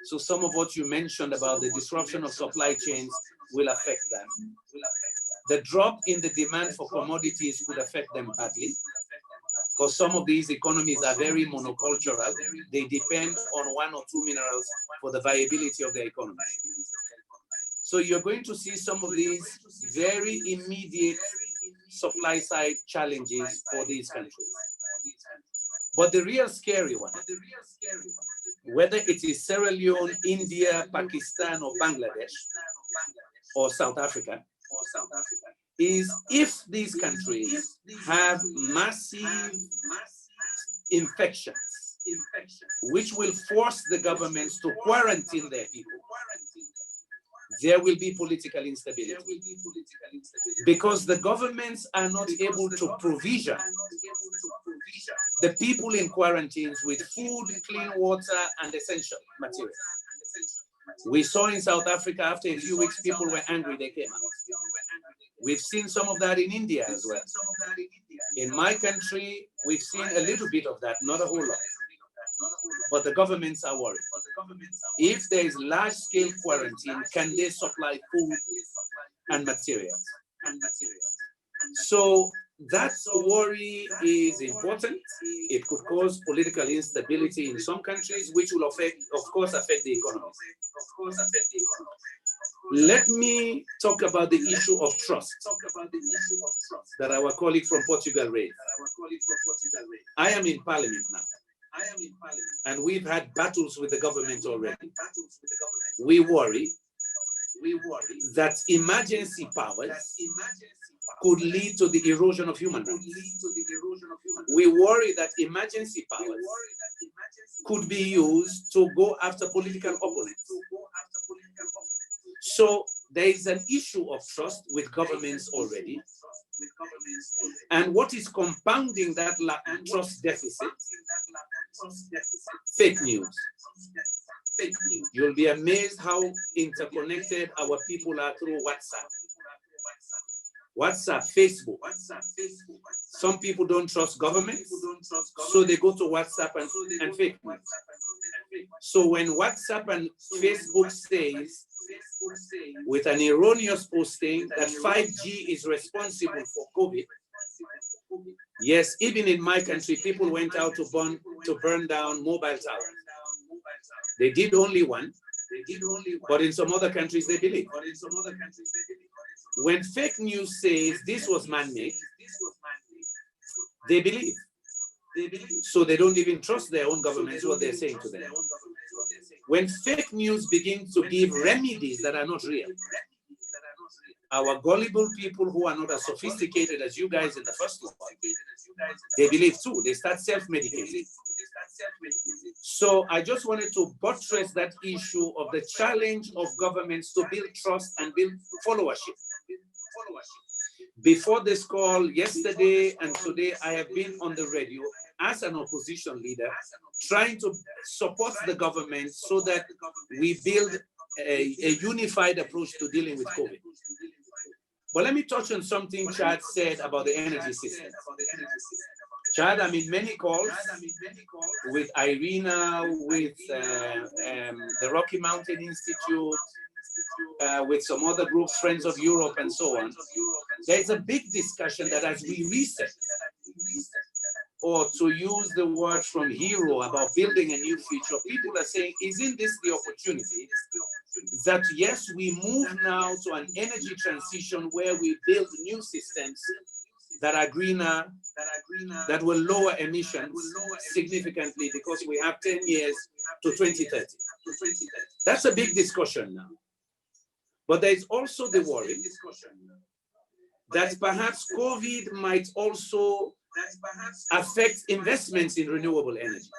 So some of what you mentioned about the disruption of supply chains will affect them. The drop in the demand for commodities could affect them badly, because some of these economies are very monocultural. They depend on one or two minerals for the viability of their economy. So you're going to see some of these very immediate supply side challenges for these countries. But the real scary one, whether it is Sierra Leone, India, Pakistan, or Bangladesh, or South Africa, is if these countries have massive infections, which will force the governments to quarantine their people, there will be political instability. Because the governments are not able to provision the people in quarantines with food, clean water, and essential materials. We saw in South Africa, after a few weeks, people were angry, they came out. We've seen some of that in India as well. In my country, we've seen a little bit of that, not a whole lot. But the governments are worried. If there is large-scale quarantine, can they supply food and materials? So that worry is important. It could cause political instability in some countries, which will affect, of course, affect the economy. Let me talk about the issue of trust that our colleague from Portugal raised. I am in Parliament now, and we've had battles with the government already. We worry that emergency powers could lead to the erosion of human rights. We worry that emergency powers could be used to go after political opponents. So there is an issue of trust with governments already. And what is compounding that trust deficit? Fake news. You'll be amazed how interconnected our people are through WhatsApp, Facebook. Some people don't trust governments, so they go to WhatsApp and fake news. So when WhatsApp and Facebook says, with an erroneous posting, that 5G is responsible for COVID, yes, even in my country, people went out to burn down mobile towers. They did only one, but in some other countries they believe. When fake news says this was man-made, they believe. So they don't even trust their own governments, what they're saying to them. When fake news begins to give remedies that are not real, our gullible people who are not as sophisticated as you guys in the first one, they believe too. They start self-medicating. So I just wanted to buttress that issue of the challenge of governments to build trust and build followership. Before this call, yesterday and today, I have been on the radio as an opposition leader, trying to support the government so that we build a unified approach to dealing with COVID. But let me touch on something Chad said about the energy system. Chad, I'm in many calls with Irina, with the Rocky Mountain Institute, with some other groups, Friends of Europe, and so on. There's a big discussion that as we reset or to use the word from Hero about building a new future, people are saying, isn't this the opportunity that yes, we move now to an energy transition where we build new systems that are greener, that will lower emissions significantly because we have 10 years to 2030. That's a big discussion now. But there is also the worry that perhaps COVID might also affect investments in renewable energy.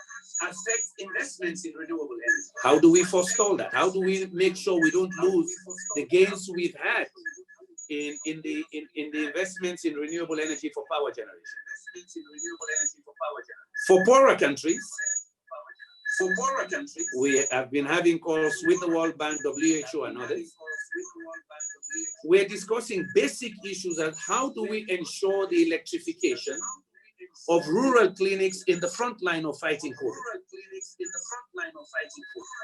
How do we forestall that? How do we make sure we don't lose the gains we've had in the investments in renewable energy for power generation? For poorer countries, we have been having calls with the World Bank, WHO, and others. We're discussing basic issues of how do we ensure the electrification of rural clinics in the front line of fighting COVID.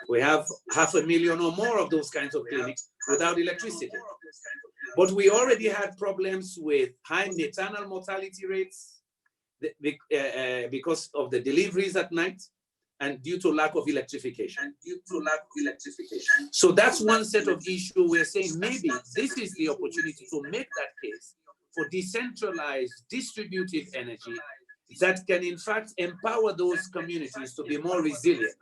We have 500,000 or more of those kinds of clinics without electricity. But we already had problems with high maternal mortality rates because of the deliveries at night and due to lack of electrification. So that's one set of issues we're saying maybe this is the opportunity to make that case for decentralized distributed energy that can in fact empower those communities to be more resilient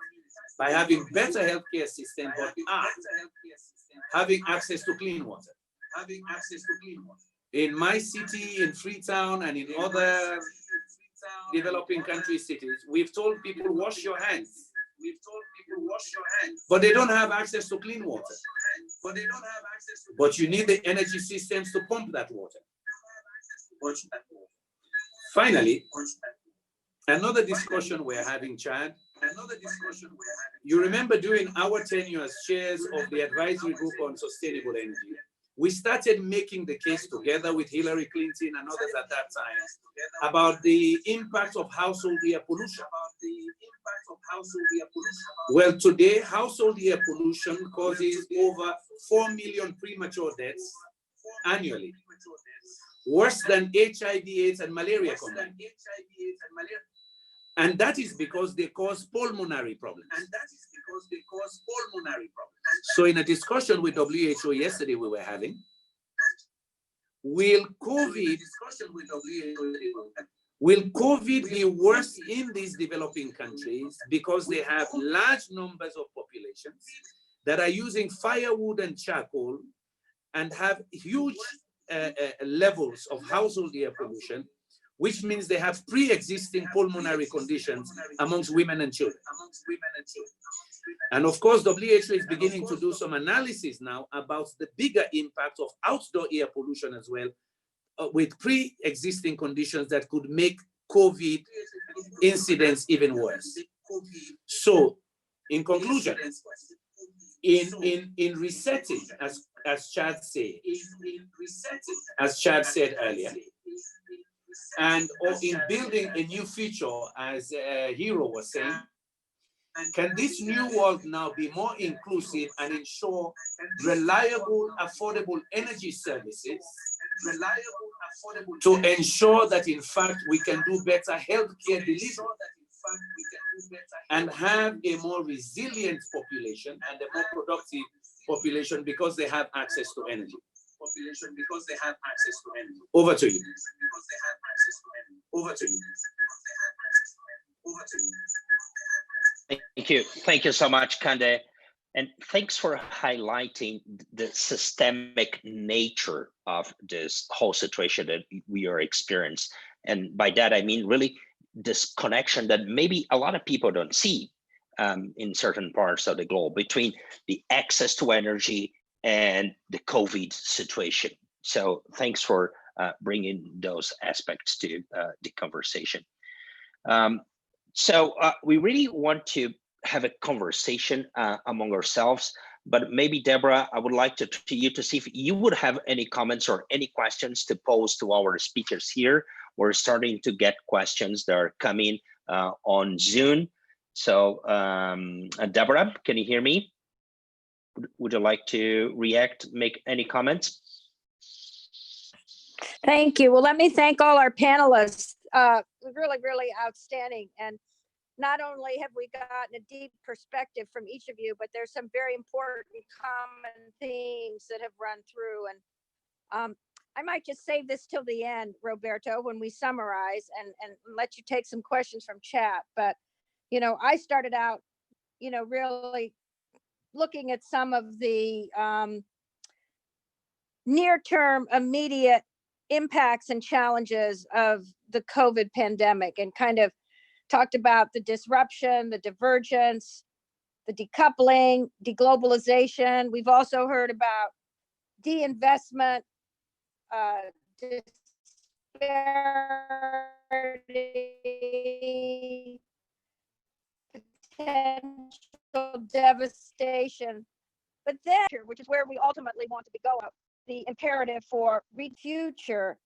by having better healthcare systems, but having access to clean water. In my city, in Freetown, and in other developing country cities, we've told people wash your hands. But they don't have access to clean water. But you need the energy systems to pump that water. Finally, another discussion we're having, Chad. You remember during our tenure as chairs of the advisory group on sustainable energy, we started making the case together with Hillary Clinton and others at that time about the impact of household air pollution. Well, today, household air pollution causes over 4 million premature deaths annually, worse than HIV, AIDS, and malaria combined. And that is because they cause pulmonary problems. So in a discussion with WHO yesterday we were having, will COVID be worse in these developing countries because they have large numbers of populations that are using firewood and charcoal and have huge levels of household air pollution, which means they have pre-existing pulmonary conditions amongst women and children. And of course, WHO is beginning to do some analysis now about the bigger impact of outdoor air pollution as well, with pre-existing conditions that could make COVID incidents even worse. So, in conclusion, in resetting, as Chad said earlier, and in building a new future, as Hero was saying, can this new world now be more inclusive and ensure reliable, affordable energy services to ensure that, in fact, we can do better healthcare delivery and have a more resilient population and a more productive population because they have access to energy? Over to you. Thank you so much, Kande. And thanks for highlighting the systemic nature of this whole situation that we are experiencing. And by that, I mean really this connection that maybe a lot of people don't see in certain parts of the globe between the access to energy and the COVID situation. So thanks for bringing those aspects to the conversation. So we really want to have a conversation among ourselves, but maybe Deborah, I would like to you to see if you would have any comments or any questions to pose to our speakers here. We're starting to get questions that are coming on Zoom. So Deborah, can you hear me? Would you like to react, make any comments? Thank you. Well, let me thank all our panelists really, really outstanding. And not only have we gotten a deep perspective from each of you, but there's some very important common themes that have run through. And I might just save this till the end, Roberto, when we summarize and let you take some questions from chat. But, I started out, really looking at some of the near-term immediate impacts and challenges of the COVID pandemic, and kind of talked about the disruption, the divergence, the decoupling, deglobalization. We've also heard about de-investment, disparity, potential devastation. But then, which is where we ultimately want to go up, the imperative for future.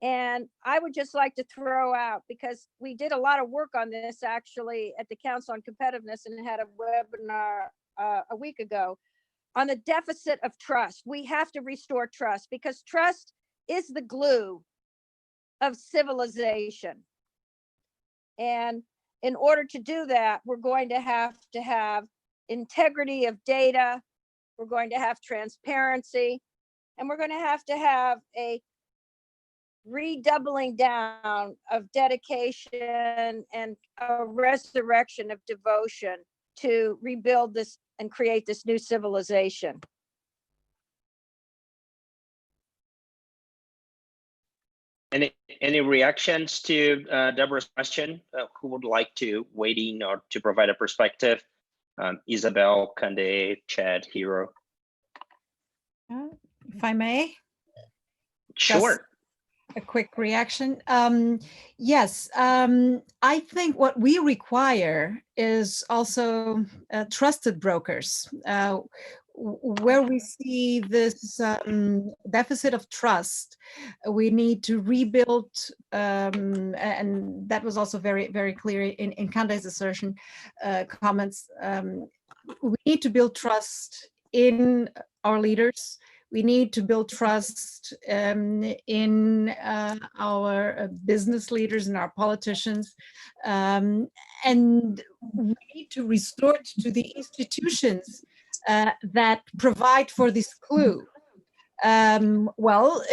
And I would just like to throw out, because we did a lot of work on this actually at the Council on Competitiveness and had a webinar a week ago on the deficit of trust. We have to restore trust, because trust is the glue of civilization. And in order to do that, we're going to have integrity of data, we're going to have transparency, and we're going to have a redoubling down of dedication and a resurrection of devotion to rebuild this and create this new civilization. Any reactions to Deborah's question? Who would like to weigh in or to provide a perspective? Isabel, Kande, Chad, Hero. If I may. Sure. Just a quick reaction. Yes, I think what we require is also trusted brokers. Where we see this deficit of trust, we need to rebuild, and that was also very, very clear in Kande's assertion, comments. We need to build trust in our leaders. We need to build trust in our business leaders and our politicians. And we need to resort to the institutions that provide for this clue. Well,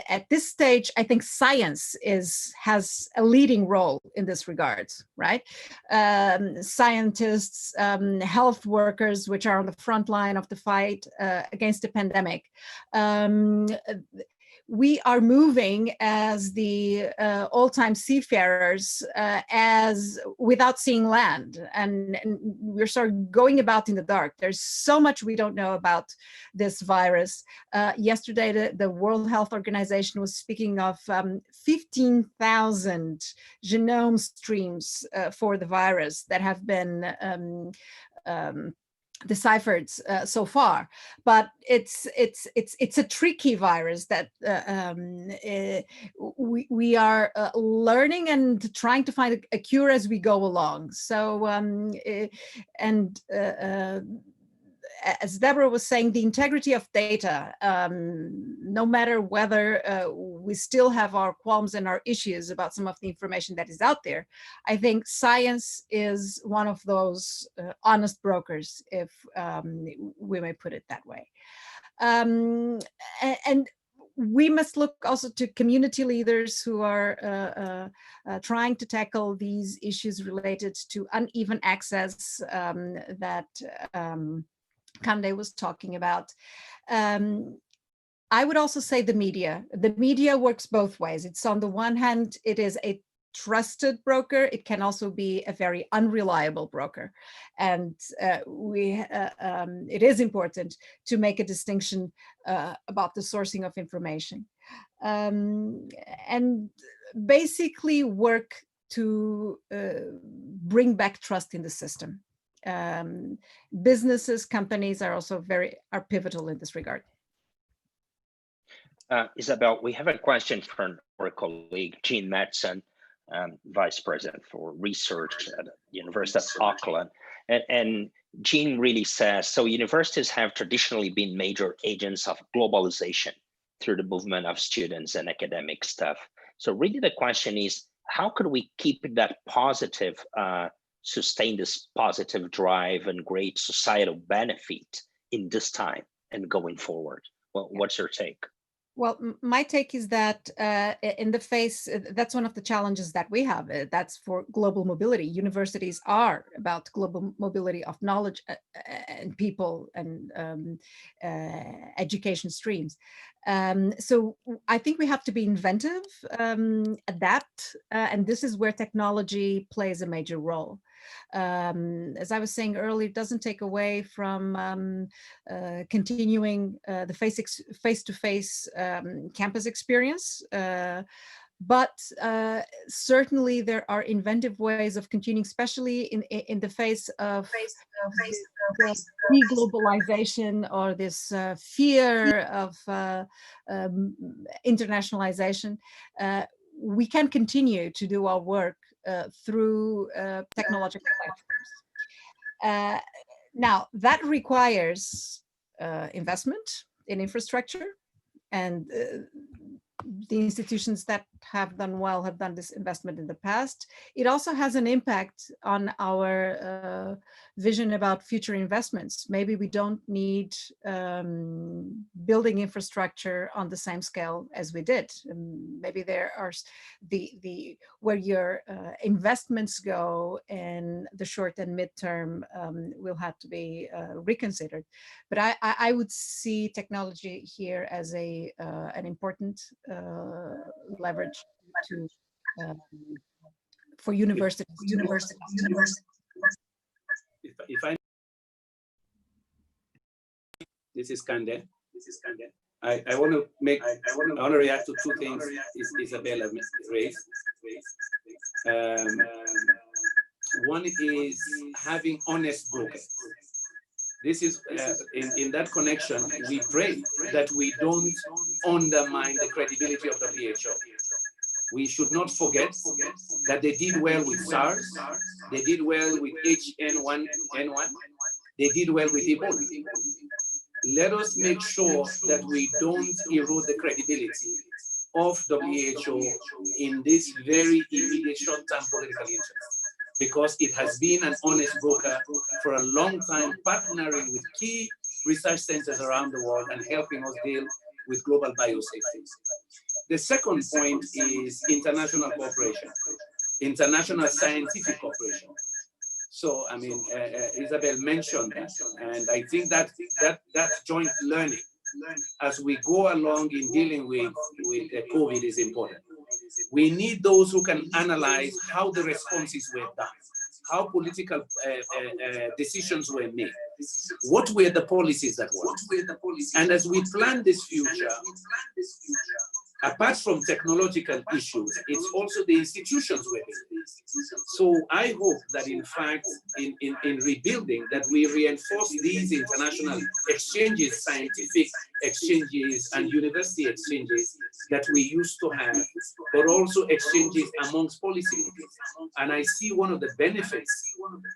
at this stage, I think science has a leading role in this regard, right? Scientists, health workers, which are on the front line of the fight against the pandemic. We are moving as the old-time seafarers as without seeing land, and we're sort of going about in the dark. There's so much we don't know about this virus. Yesterday, the World Health Organization was speaking of 15,000 genome streams for the virus that have been deciphered so far, but it's a tricky virus that we are learning and trying to find a cure as we go along. So as Deborah was saying, the integrity of data, no matter whether we still have our qualms and our issues about some of the information that is out there, I think science is one of those honest brokers, if we may put it that way. And we must look also to community leaders who are trying to tackle these issues related to uneven access that Kande was talking about. I would also say the media. The media works both ways. It's on the one hand, it is a trusted broker. It can also be a very unreliable broker. And it is important to make a distinction about the sourcing of information. And basically work to bring back trust in the system. Businesses, companies are also are pivotal in this regard. Isabel, we have a question from our colleague, Jean Madsen, Vice President for Research at the University of Auckland. And Jean really says, so universities have traditionally been major agents of globalization through the movement of students and academic staff. So really the question is, how could we keep that positive, sustain this positive drive and great societal benefit in this time and going forward? Well, what's your take? Well, my take is that in the face, that's one of the challenges that we have. That's for global mobility. Universities are about global mobility of knowledge and people and education streams. So I think we have to be inventive, adapt, and this is where technology plays a major role. As I was saying earlier, it doesn't take away from continuing the face-to-face campus experience, but certainly there are inventive ways of continuing, especially in the face of the deglobalization or this fear of internationalization. We can continue to do our work through technological platforms. Now, that requires investment in infrastructure, and the institutions that have done well have done this investment in the past. It also has an impact on our vision about future investments. Maybe we don't need building infrastructure on the same scale as we did. Maybe there are where your investments go in the short and midterm will have to be reconsidered. But I would see technology here as an important leverage to for universities. If I, this is Kande. I want to make. I want to react to two things Isabella raised. One is having honest brokers. This is in that connection, we pray that we don't undermine the credibility of WHO. We should not forget that they did well with SARS, they did well with H1N1, they did well with Ebola. Let us make sure that we don't erode the credibility of WHO in this very immediate short-term political interest, because it has been an honest broker for a long time, partnering with key research centers around the world and helping us deal with global biosafety. The second point is international cooperation, international scientific cooperation. So, I mean, Isabel mentioned that, and I think that joint learning as we go along in dealing with COVID is important. We need those who can analyze how the responses were done, how political decisions were made, what were the policies that worked. And as we plan this future, apart from technological issues, it's also the institutions we're building. So I hope that in fact, in rebuilding, that we reinforce these international exchanges, scientific exchanges and university exchanges that we used to have, but also exchanges amongst policymakers. And I see one of the benefits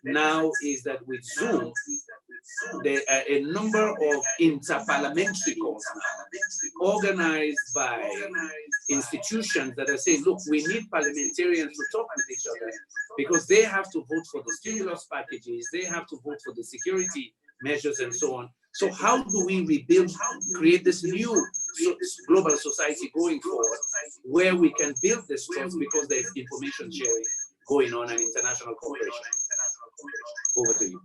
now is that with Zoom, there are a number of interparliamentary calls organized by institutions that are saying, look, we need parliamentarians to talk with each other because they have to vote for the stimulus packages, they have to vote for the security measures and so on. So how do we rebuild, create this new global society going forward where we can build this trust because there's information sharing going on and international cooperation? Over to you.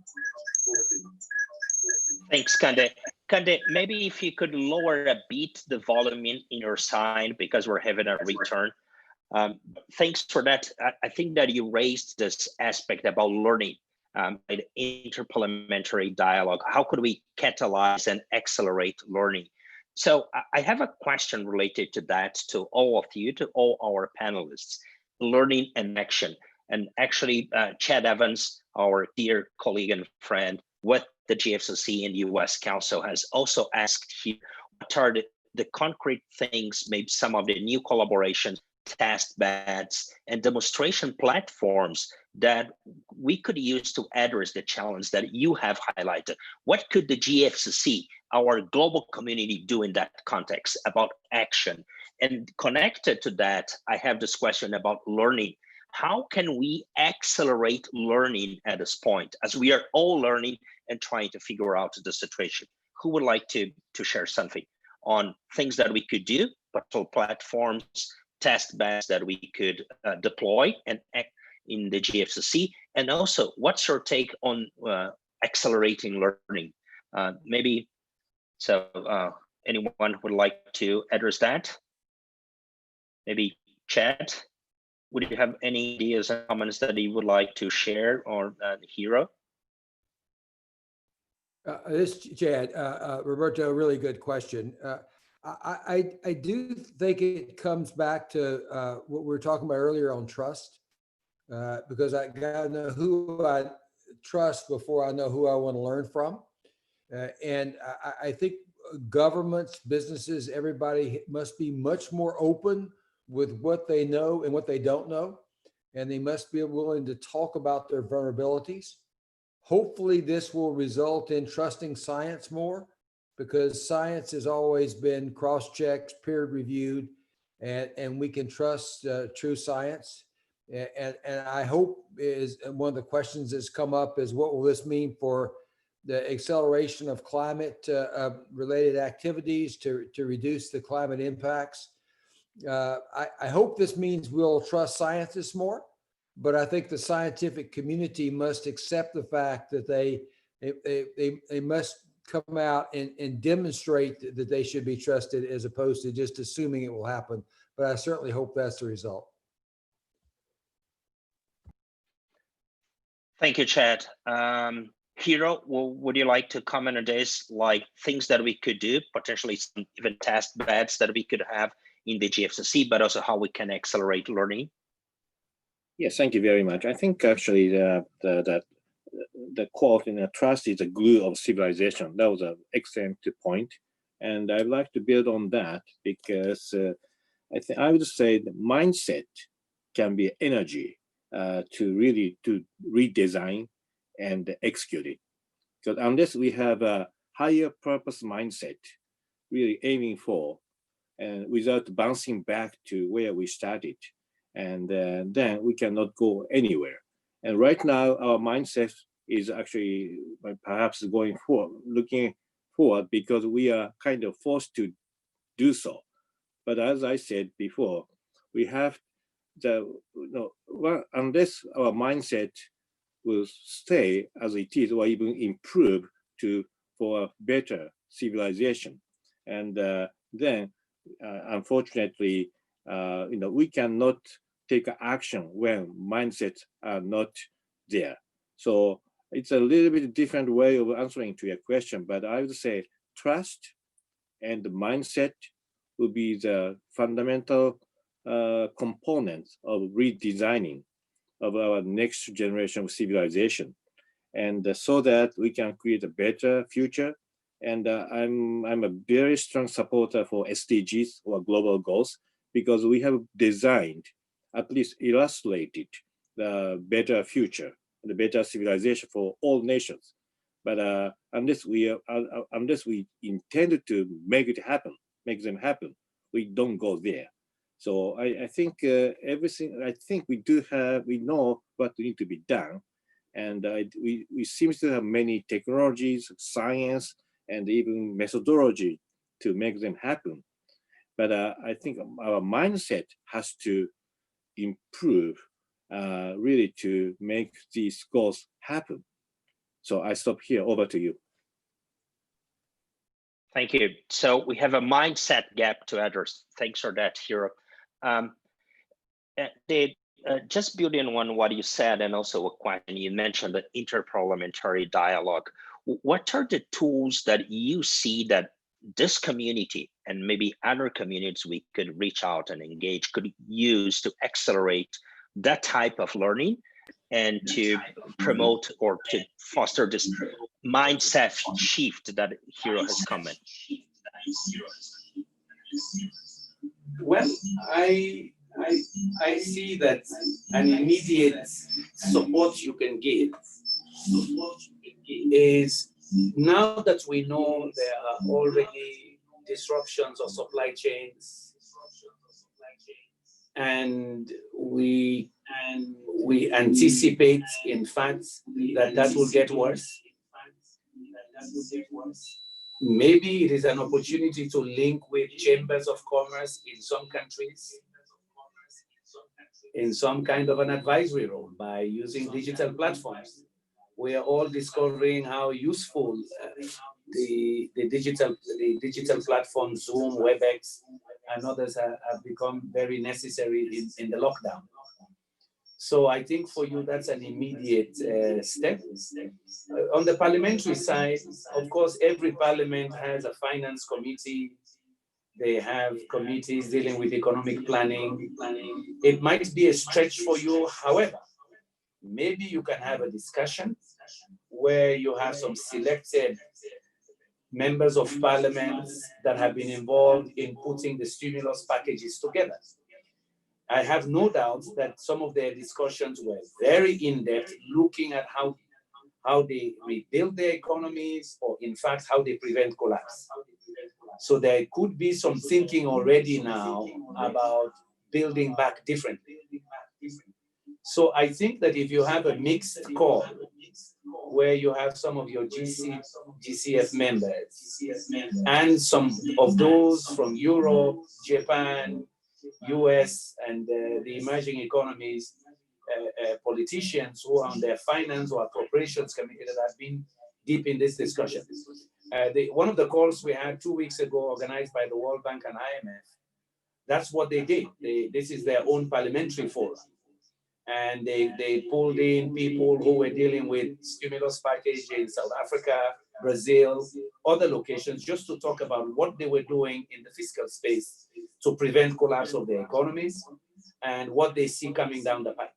Thanks, Kande. Kande, maybe if you could lower a bit the volume in your side because we're having a return. Thanks for that. I think that you raised this aspect about learning, interparliamentary dialogue. How could we catalyze and accelerate learning? So I have a question related to that to all of you, to all our panelists, learning and action. And actually, Chad Evans, our dear colleague and friend with the GFCC and US Council, has also asked here, what are the concrete things, maybe some of the new collaborations, test beds, and demonstration platforms that we could use to address the challenge that you have highlighted? What could the GFCC, our global community, do in that context about action And connected to that, I have this question about learning. How can we accelerate learning at this point, as we are all learning and trying to figure out the situation? Who would like to share something on things that we could do, potential platforms, test beds that we could deploy and in the GFCC? And also, what's your take on accelerating learning? Maybe, so anyone would like to address that? Maybe Chad, would you have any ideas and comments that you would like to share, or Hiro? This Chad, Roberto, really good question. I do think it comes back to what we were talking about earlier on trust, because I gotta know who I trust before I know who I want to learn from. And I think governments, businesses, everybody must be much more open with what they know and what they don't know. And they must be willing to talk about their vulnerabilities. Hopefully this will result in trusting science more, because science has always been cross-checked, peer-reviewed, and we can trust true science. And I hope is one of the questions that's come up is, what will this mean for the acceleration of climate related activities to reduce the climate impacts? I hope this means we'll trust scientists more, but I think the scientific community must accept the fact that they must come out and demonstrate that they should be trusted, as opposed to just assuming it will happen. But I certainly hope that's the result. Thank you, Chad. Hiro, would you like to comment on this, like things that we could do, potentially some even test beds that we could have in the GFCC, but also how we can accelerate learning? Yes, thank you very much. I think actually the quote in trust is the glue of civilization. That was an excellent point. And I'd like to build on that, because I would say the mindset can be energy to really redesign and execute it. Because unless we have a higher purpose mindset, really aiming for, and without bouncing back to where we started, and then we cannot go anywhere. And right now, our mindset is actually perhaps going forward, looking forward, because we are kind of forced to do so. But as I said before, we have unless our mindset will stay as it is, or even improve for a better civilization, and then unfortunately, we cannot take action when mindsets are not there. So it's a little bit different way of answering to your question, but I would say trust and the mindset will be the fundamental components of redesigning of our next generation of civilization, and so that we can create a better future. And I'm a very strong supporter for SDGs, or global goals, because we have designed, at least illustrated, the better future, the better civilization for all nations. But unless we intended to make them happen, we don't go there. So I think everything. I think we know what needs to be done, and we seem to have many technologies, science, and even methodology to make them happen. But I think our mindset has to improve, really, to make these goals happen. So I stop here. Over to you. Thank you. So we have a mindset gap to address. Thanks for that, Hiro. Just building on what you said, and also a question you mentioned, the interparliamentary dialogue. What are the tools that you see that this community and maybe other communities we could reach out and engage could use to accelerate that type of learning and to promote or to foster this mindset shift that Hiro has commented? Well, I see that an immediate support you can give is, now that we know there are already disruptions of supply chains and we anticipate, in fact, that will get worse. Maybe it is an opportunity to link with chambers of commerce in some countries in some kind of an advisory role by using digital platforms. We are all discovering how useful the digital platforms, Zoom, WebEx, and others have become very necessary in the lockdown. So I think for you, that's an immediate step. On the parliamentary side, of course, every parliament has a finance committee. They have committees dealing with economic planning. It might be a stretch for you. However, maybe you can have a discussion where you have some selected members of parliament that have been involved in putting the stimulus packages together. I have no doubt that some of their discussions were very in-depth, looking at how they rebuild their economies, or in fact, how they prevent collapse. So there could be some thinking already now about building back differently. So I think that if you have a mixed call, where you have some of your GCF members and some of those from Europe, Japan, US, and the emerging economies, politicians who are on their finance or appropriations committee that have been deep in this discussion. One of the calls we had 2 weeks ago, organized by the World Bank and IMF, that's what they did. This is their own parliamentary forum. And they pulled in people who were dealing with stimulus package in South Africa, Brazil, other locations, just to talk about what they were doing in the fiscal space to prevent collapse of their economies and what they see coming down the pipe.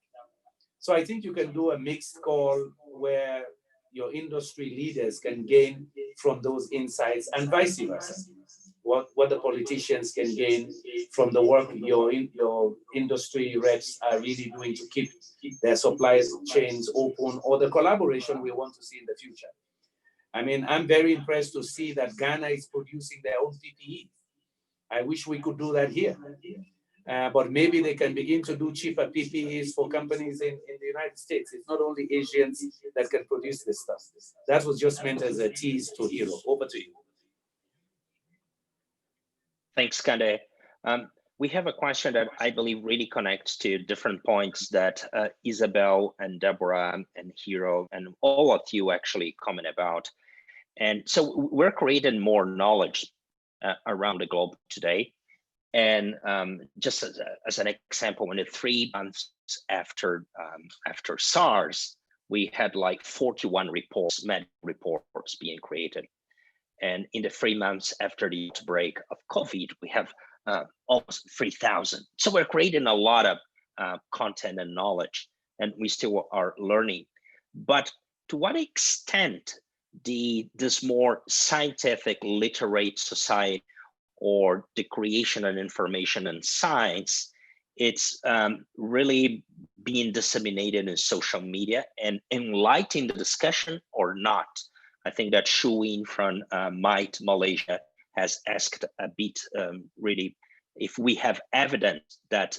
So I think you can do a mixed call where your industry leaders can gain from those insights and vice versa. What the politicians can gain from the work your industry reps are really doing to keep their supply chains open, or the collaboration we want to see in the future. I mean, I'm very impressed to see that Ghana is producing their own PPE. I wish we could do that here. But maybe they can begin to do cheaper PPEs for companies in the United States. It's not only Asians that can produce this stuff. That was just meant as a tease to Hero. Over to you. Thanks, Kande. We have a question that I believe really connects to different points that Isabel and Deborah and Hero and all of you actually comment about. And so we're creating more knowledge around the globe today. And just as an example, in the 3 months after SARS, we had like 41 reports, medical reports being created. And in the 3 months after the outbreak of COVID, we have almost 3,000. So we're creating a lot of content and knowledge, and we still are learning. But to what extent this more scientific literate society, or the creation of information and science, it's really being disseminated in social media and enlightening the discussion or not? I think that Shuin from Might Malaysia has asked a bit really if we have evidence that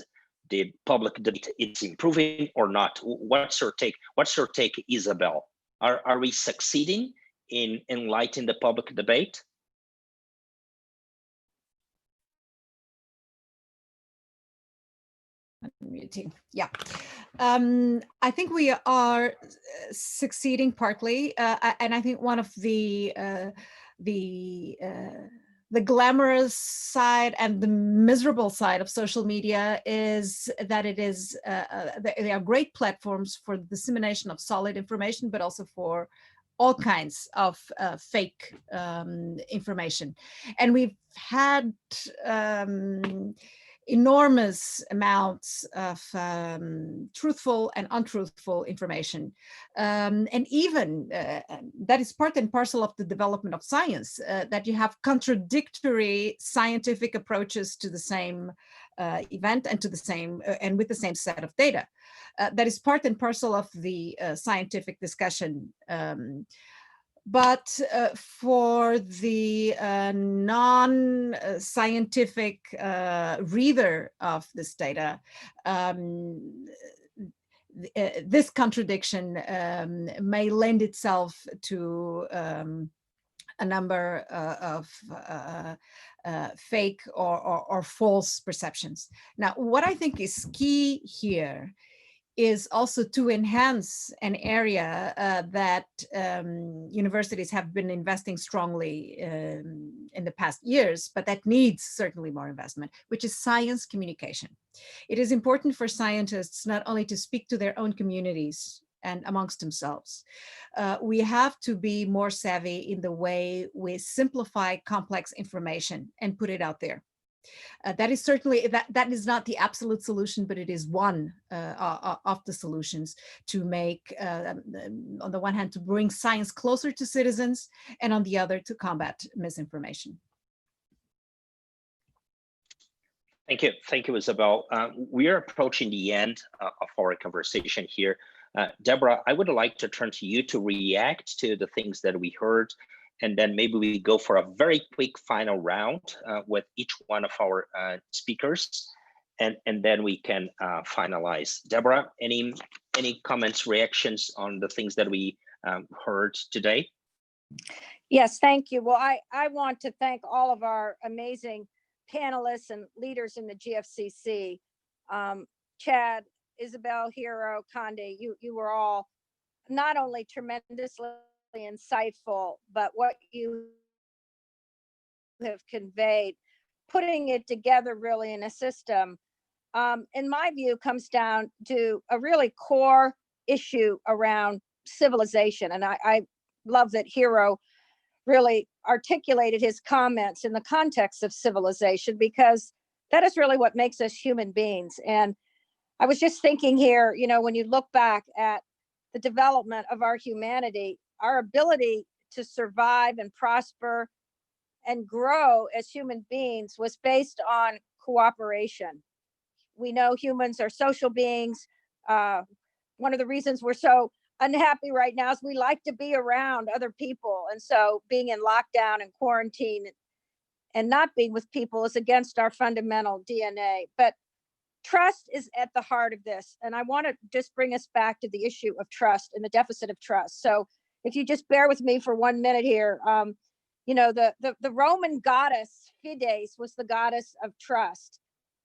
the public debate is improving or not. What's your take? What's your take, Isabel? Are we succeeding in enlightening the public debate? Yeah, I think we are succeeding partly, and I think one of the glamorous side and the miserable side of social media is that it is they are great platforms for the dissemination of solid information, but also for all kinds of fake information. And we've had enormous amounts of truthful and untruthful information. And even that is part and parcel of the development of science, that you have contradictory scientific approaches to the same event and to the same and with the same set of data. That is part and parcel of the scientific discussion. But for the non-scientific reader of this data, this contradiction may lend itself to a number of fake or false perceptions. Now, what I think is key here is also to enhance an area that universities have been investing strongly in the past years, but that needs certainly more investment, which is science communication. It is important for scientists not only to speak to their own communities and amongst themselves. We have to be more savvy in the way we simplify complex information and put it out there. That is certainly, that is not the absolute solution, but it is one of the solutions to make, on the one hand, to bring science closer to citizens, and on the other, to combat misinformation. Thank you, Isabel. We are approaching the end of our conversation here. Deborah, I would like to turn to you to react to the things that we heard, and then maybe we go for a very quick final round with each one of our speakers, and then we can finalize. Deborah, any comments, reactions on the things that we heard today? Yes, thank you. Well, I want to thank all of our amazing panelists and leaders in the GFCC. Chad, Isabel, Hero, Conde, you were all not only tremendously insightful, but what you have conveyed, putting it together really in a system, in my view, comes down to a really core issue around civilization. And I love that Hero really articulated his comments in the context of civilization, because that is really what makes us human beings. And I was just thinking here, you know, when you look back at the development of our humanity, our ability to survive and prosper and grow as human beings was based on cooperation. We know humans are social beings. One of the reasons we're so unhappy right now is we like to be around other people. And so being in lockdown and quarantine and not being with people is against our fundamental DNA. But trust is at the heart of this. And I want to just bring us back to the issue of trust and the deficit of trust. So if you just bear with me for 1 minute here, you know, the Roman goddess Fides was the goddess of trust.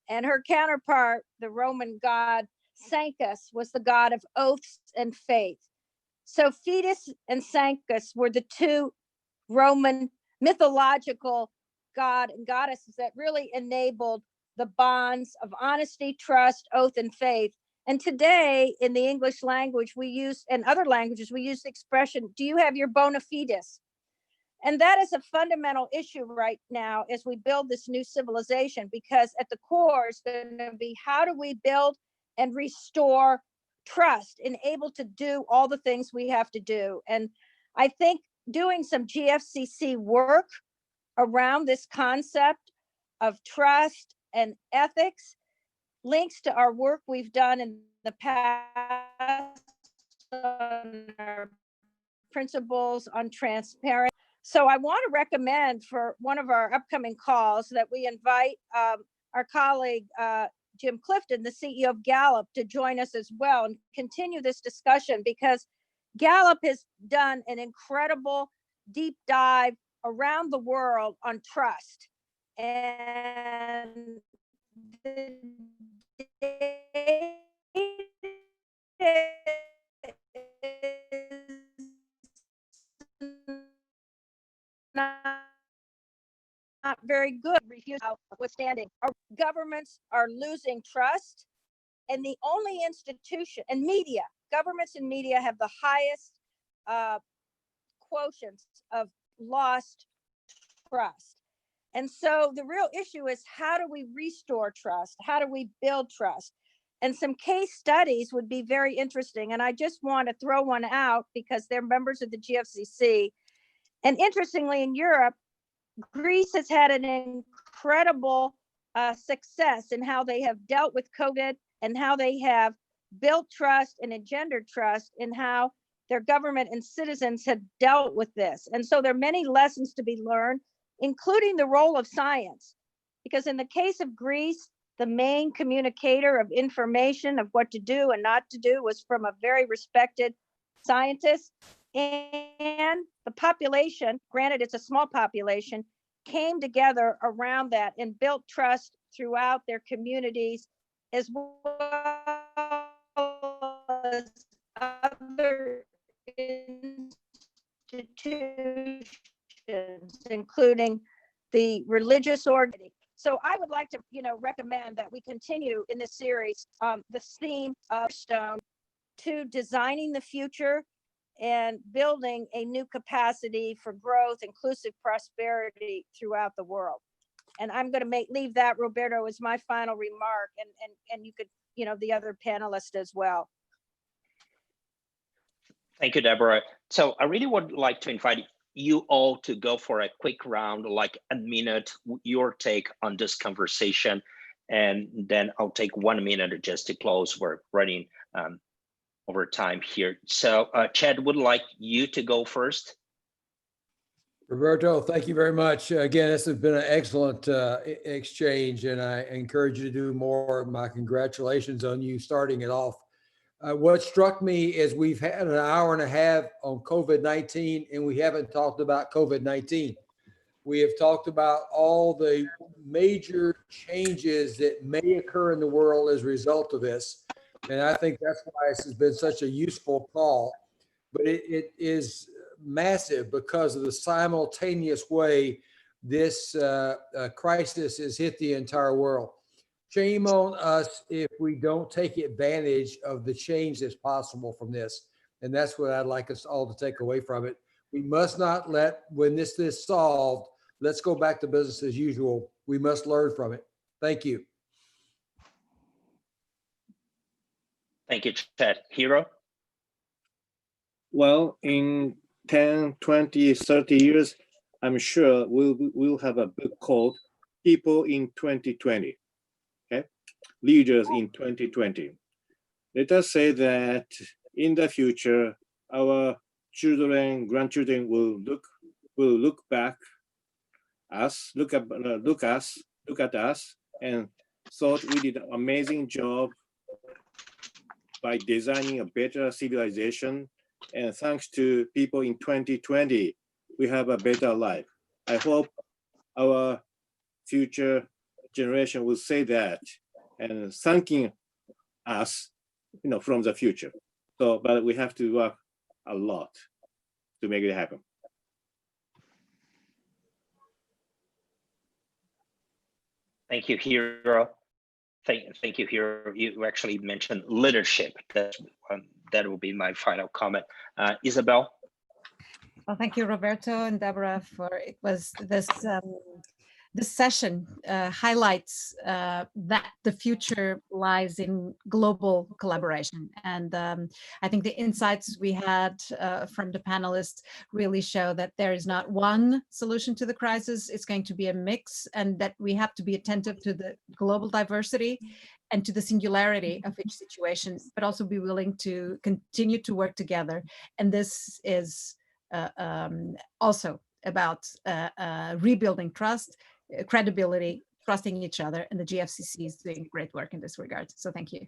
And her counterpart, the Roman god Sancus, was the god of oaths and faith. So Fides and Sancus were the two Roman mythological god and goddesses that really enabled the bonds of honesty, trust, oath, and faith. And today in the English language, we use, and other languages, we use the expression, do you have your bona fides? And that is a fundamental issue right now as we build this new civilization, because at the core is going to be, how do we build and restore trust and able to do all the things we have to do? And I think doing some GFCC work around this concept of trust and ethics links to our work we've done in the past on our principles on transparency. So I want to recommend for one of our upcoming calls that we invite our colleague, Jim Clifton, the CEO of Gallup, to join us as well and continue this discussion, because Gallup has done an incredible deep dive around the world on trust. And the not very good. Notwithstanding, our governments are losing trust, and the only institution, and media, governments and media have the highest quotients of lost trust. And so the real issue is, how do we restore trust? How do we build trust? And some case studies would be very interesting. And I just want to throw one out because they're members of the GFCC. And interestingly, in Europe, Greece has had an incredible success in how they have dealt with COVID and how they have built trust and engendered trust in how their government and citizens had dealt with this. And so there are many lessons to be learned, including the role of science. Because in the case of Greece, the main communicator of information of what to do and not to do was from a very respected scientist. And the population, granted it's a small population, came together around that and built trust throughout their communities, as well as other institutions, including the religious organization. So I would like to, recommend that we continue in this series the theme of Stone to designing the future and building a new capacity for growth, inclusive prosperity throughout the world. And I'm going to leave that, Roberto, as my final remark, and you could, the other panelists as well. Thank you, Deborah. So I really would like to invite you all to go for a quick round, like a minute, your take on this conversation, and then I'll take 1 minute just to close. We're running over time here. So Chad, would like you to go first. Roberto, thank you very much. Again, this has been an excellent exchange, and I encourage you to do more. My congratulations on you starting it off. What struck me is we've had an hour and a half on COVID-19, and we haven't talked about COVID-19. We have talked about all the major changes that may occur in the world as a result of this. And I think that's why this has been such a useful call. But it is massive because of the simultaneous way this crisis has hit the entire world. Shame on us if we don't take advantage of the change that's possible from this. And that's what I'd like us all to take away from it. We must not let, when this is solved, let's go back to business as usual. We must learn from it. Thank you. Thank you, Chad. Hero? Well, in 10, 20, 30 years, I'm sure we'll have a book called People in 2020. Okay, Leaders in 2020. Let us say that in the future, our children, grandchildren will look back us, look at us, and thought we did an amazing job by designing a better civilization. And thanks to people in 2020, we have a better life. I hope our future generation will say that and thanking us, from the future. So, but we have to work a lot to make it happen. Thank you, Hero. Thank you, Hero. You actually mentioned leadership. That will be my final comment. Isabel? Well, thank you, Roberto and Deborah, it was this session highlights that the future lies in global collaboration. And I think the insights we had from the panelists really show that there is not one solution to the crisis. It's going to be a mix, and that we have to be attentive to the global diversity and to the singularity of each situation, but also be willing to continue to work together. And this is also about rebuilding trust, credibility, trusting each other, and the GFCC is doing great work in this regard. So thank you.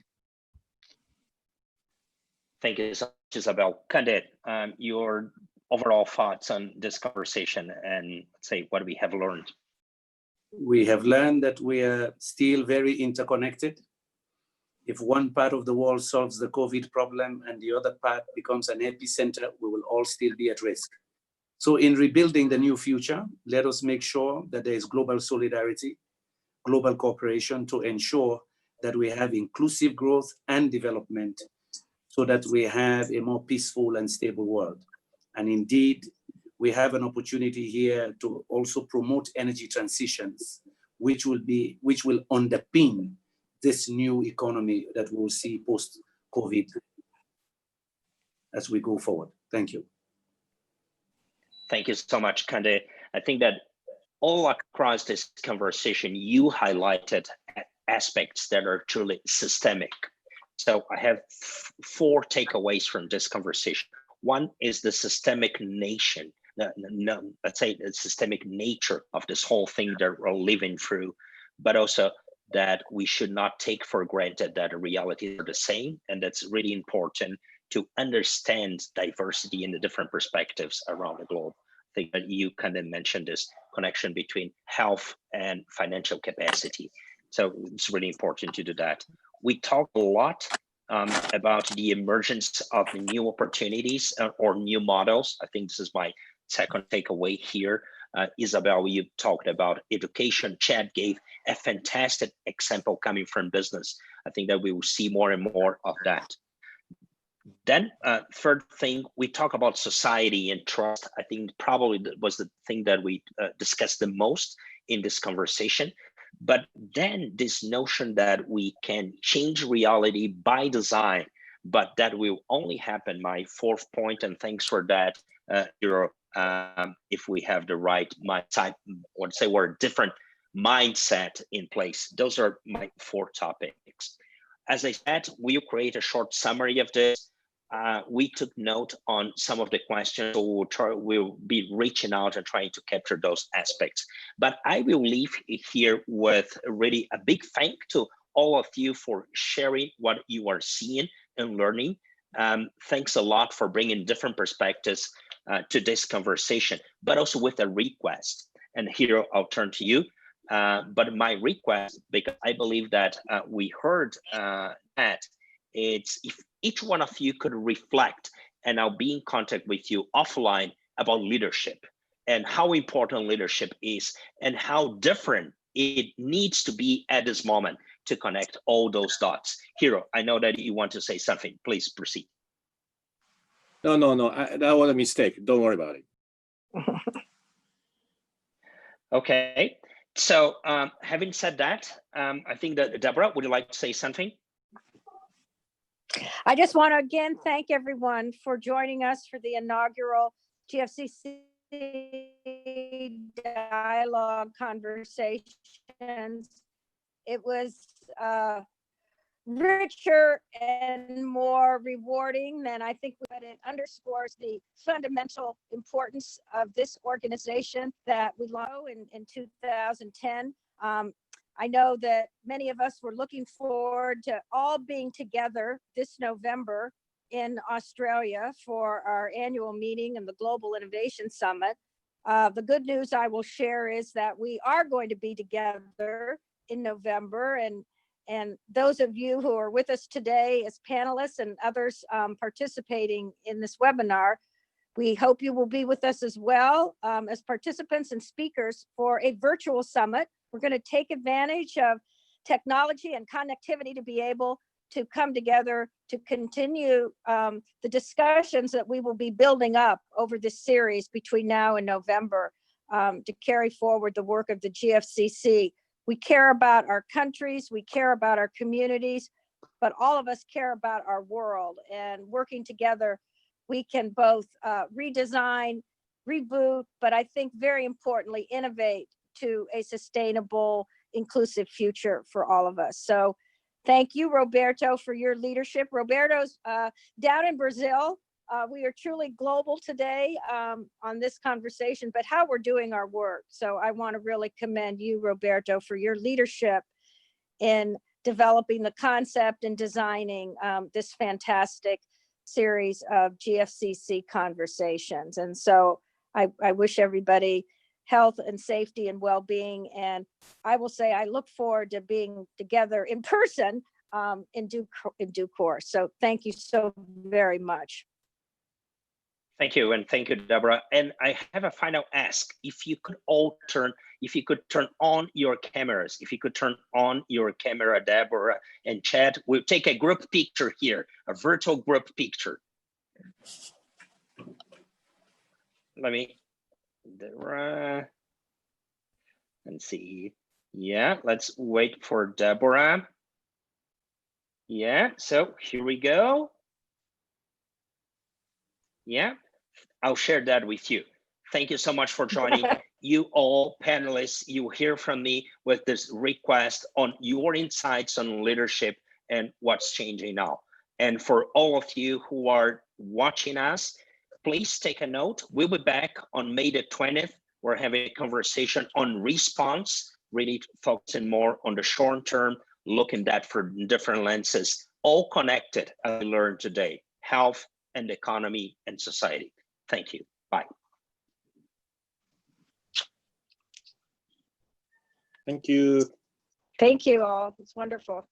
Thank you so much, Isabel. Candid, your overall thoughts on this conversation and say what we have learned. We have learned that we are still very interconnected. If one part of the world solves the COVID problem and the other part becomes an epicenter, we will all still be at risk. So in rebuilding the new future, let us make sure that there is global solidarity, global cooperation to ensure that we have inclusive growth and development so that we have a more peaceful and stable world. And indeed, we have an opportunity here to also promote energy transitions, which will underpin this new economy that we'll see post-COVID as we go forward. Thank you. Thank you so much, Kande. I think that all across this conversation, you highlighted aspects that are truly systemic. So I have 4 takeaways from this conversation. One is the systemic let's say the systemic nature of this whole thing that we're living through, but also that we should not take for granted that the realities are the same. And that's really important to understand diversity in the different perspectives around the globe. I think that you kind of mentioned this connection between health and financial capacity. So it's really important to do that. We talk a lot about the emergence of new opportunities or new models. I think this is my second takeaway here. Isabel, you talked about education. Chad gave a fantastic example coming from business. I think that we will see more and more of that. Then third thing, we talk about society and trust. I think probably that was the thing that we discussed the most in this conversation. But then this notion that we can change reality by design, but that will only happen, my fourth point, and thanks for that, if we have the right mindset, or say we're a different mindset in place. Those are my 4 topics. As I said, we'll create a short summary of this. We took note on some of the questions, so we'll be reaching out and trying to capture those aspects. But I will leave here with really a big thank to all of you for sharing what you are seeing and learning. Thanks a lot for bringing different perspectives to this conversation, but also with a request. And here I'll turn to you. But my request, because I believe that we heard that it's if each one of you could reflect, and I'll be in contact with you offline about leadership and how important leadership is and how different it needs to be at this moment to connect all those dots. Hiro, I know that you want to say something. Please proceed. No, that was a mistake. Don't worry about it. Okay, so having said that, I think that Deborah, would you like to say something? I just want to again thank everyone for joining us for the inaugural GFCC dialogue conversations. It was richer and more rewarding than I think, but it underscores the fundamental importance of this organization that we launched in 2010. I know that many of us were looking forward to all being together this November in Australia for our annual meeting and the Global Innovation Summit. The good news I will share is that we are going to be together in November, and those of you who are with us today as panelists and others participating in this webinar, we hope you will be with us as well as participants and speakers for a virtual summit. We're going to take advantage of technology and connectivity to be able to come together to continue the discussions that we will be building up over this series between now and November to carry forward the work of the GFCC. We care about our countries, we care about our communities, but all of us care about our world, and working together, we can both redesign, reboot, but I think very importantly, innovate to a sustainable, inclusive future for all of us. So thank you, Roberto, for your leadership. Roberto's down in Brazil. We are truly global today on this conversation, but how we're doing our work. So I want to really commend you, Roberto, for your leadership in developing the concept and designing this fantastic series of GFCC conversations. And so I wish everybody health and safety and well-being. And I will say, I look forward to being together in person in due course. So thank you so very much. Thank you, and thank you, Deborah. And I have a final ask. If you could turn on your cameras, if you could turn on your camera, Deborah and Chad, we'll take a group picture here, a virtual group picture. Let me, Deborah, and see. Yeah, let's wait for Deborah. Yeah, so here we go. Yeah, I'll share that with you. Thank you so much for joining. You all panelists, you hear from me with this request on your insights on leadership and what's changing now. And for all of you who are watching us, please take a note. We'll be back on May the 20th. We're having a conversation on response, really focusing more on the short term, looking at for different lenses, all connected, as we learned today, health and economy and society. Thank you. Bye. Thank you. Thank you all. It's wonderful.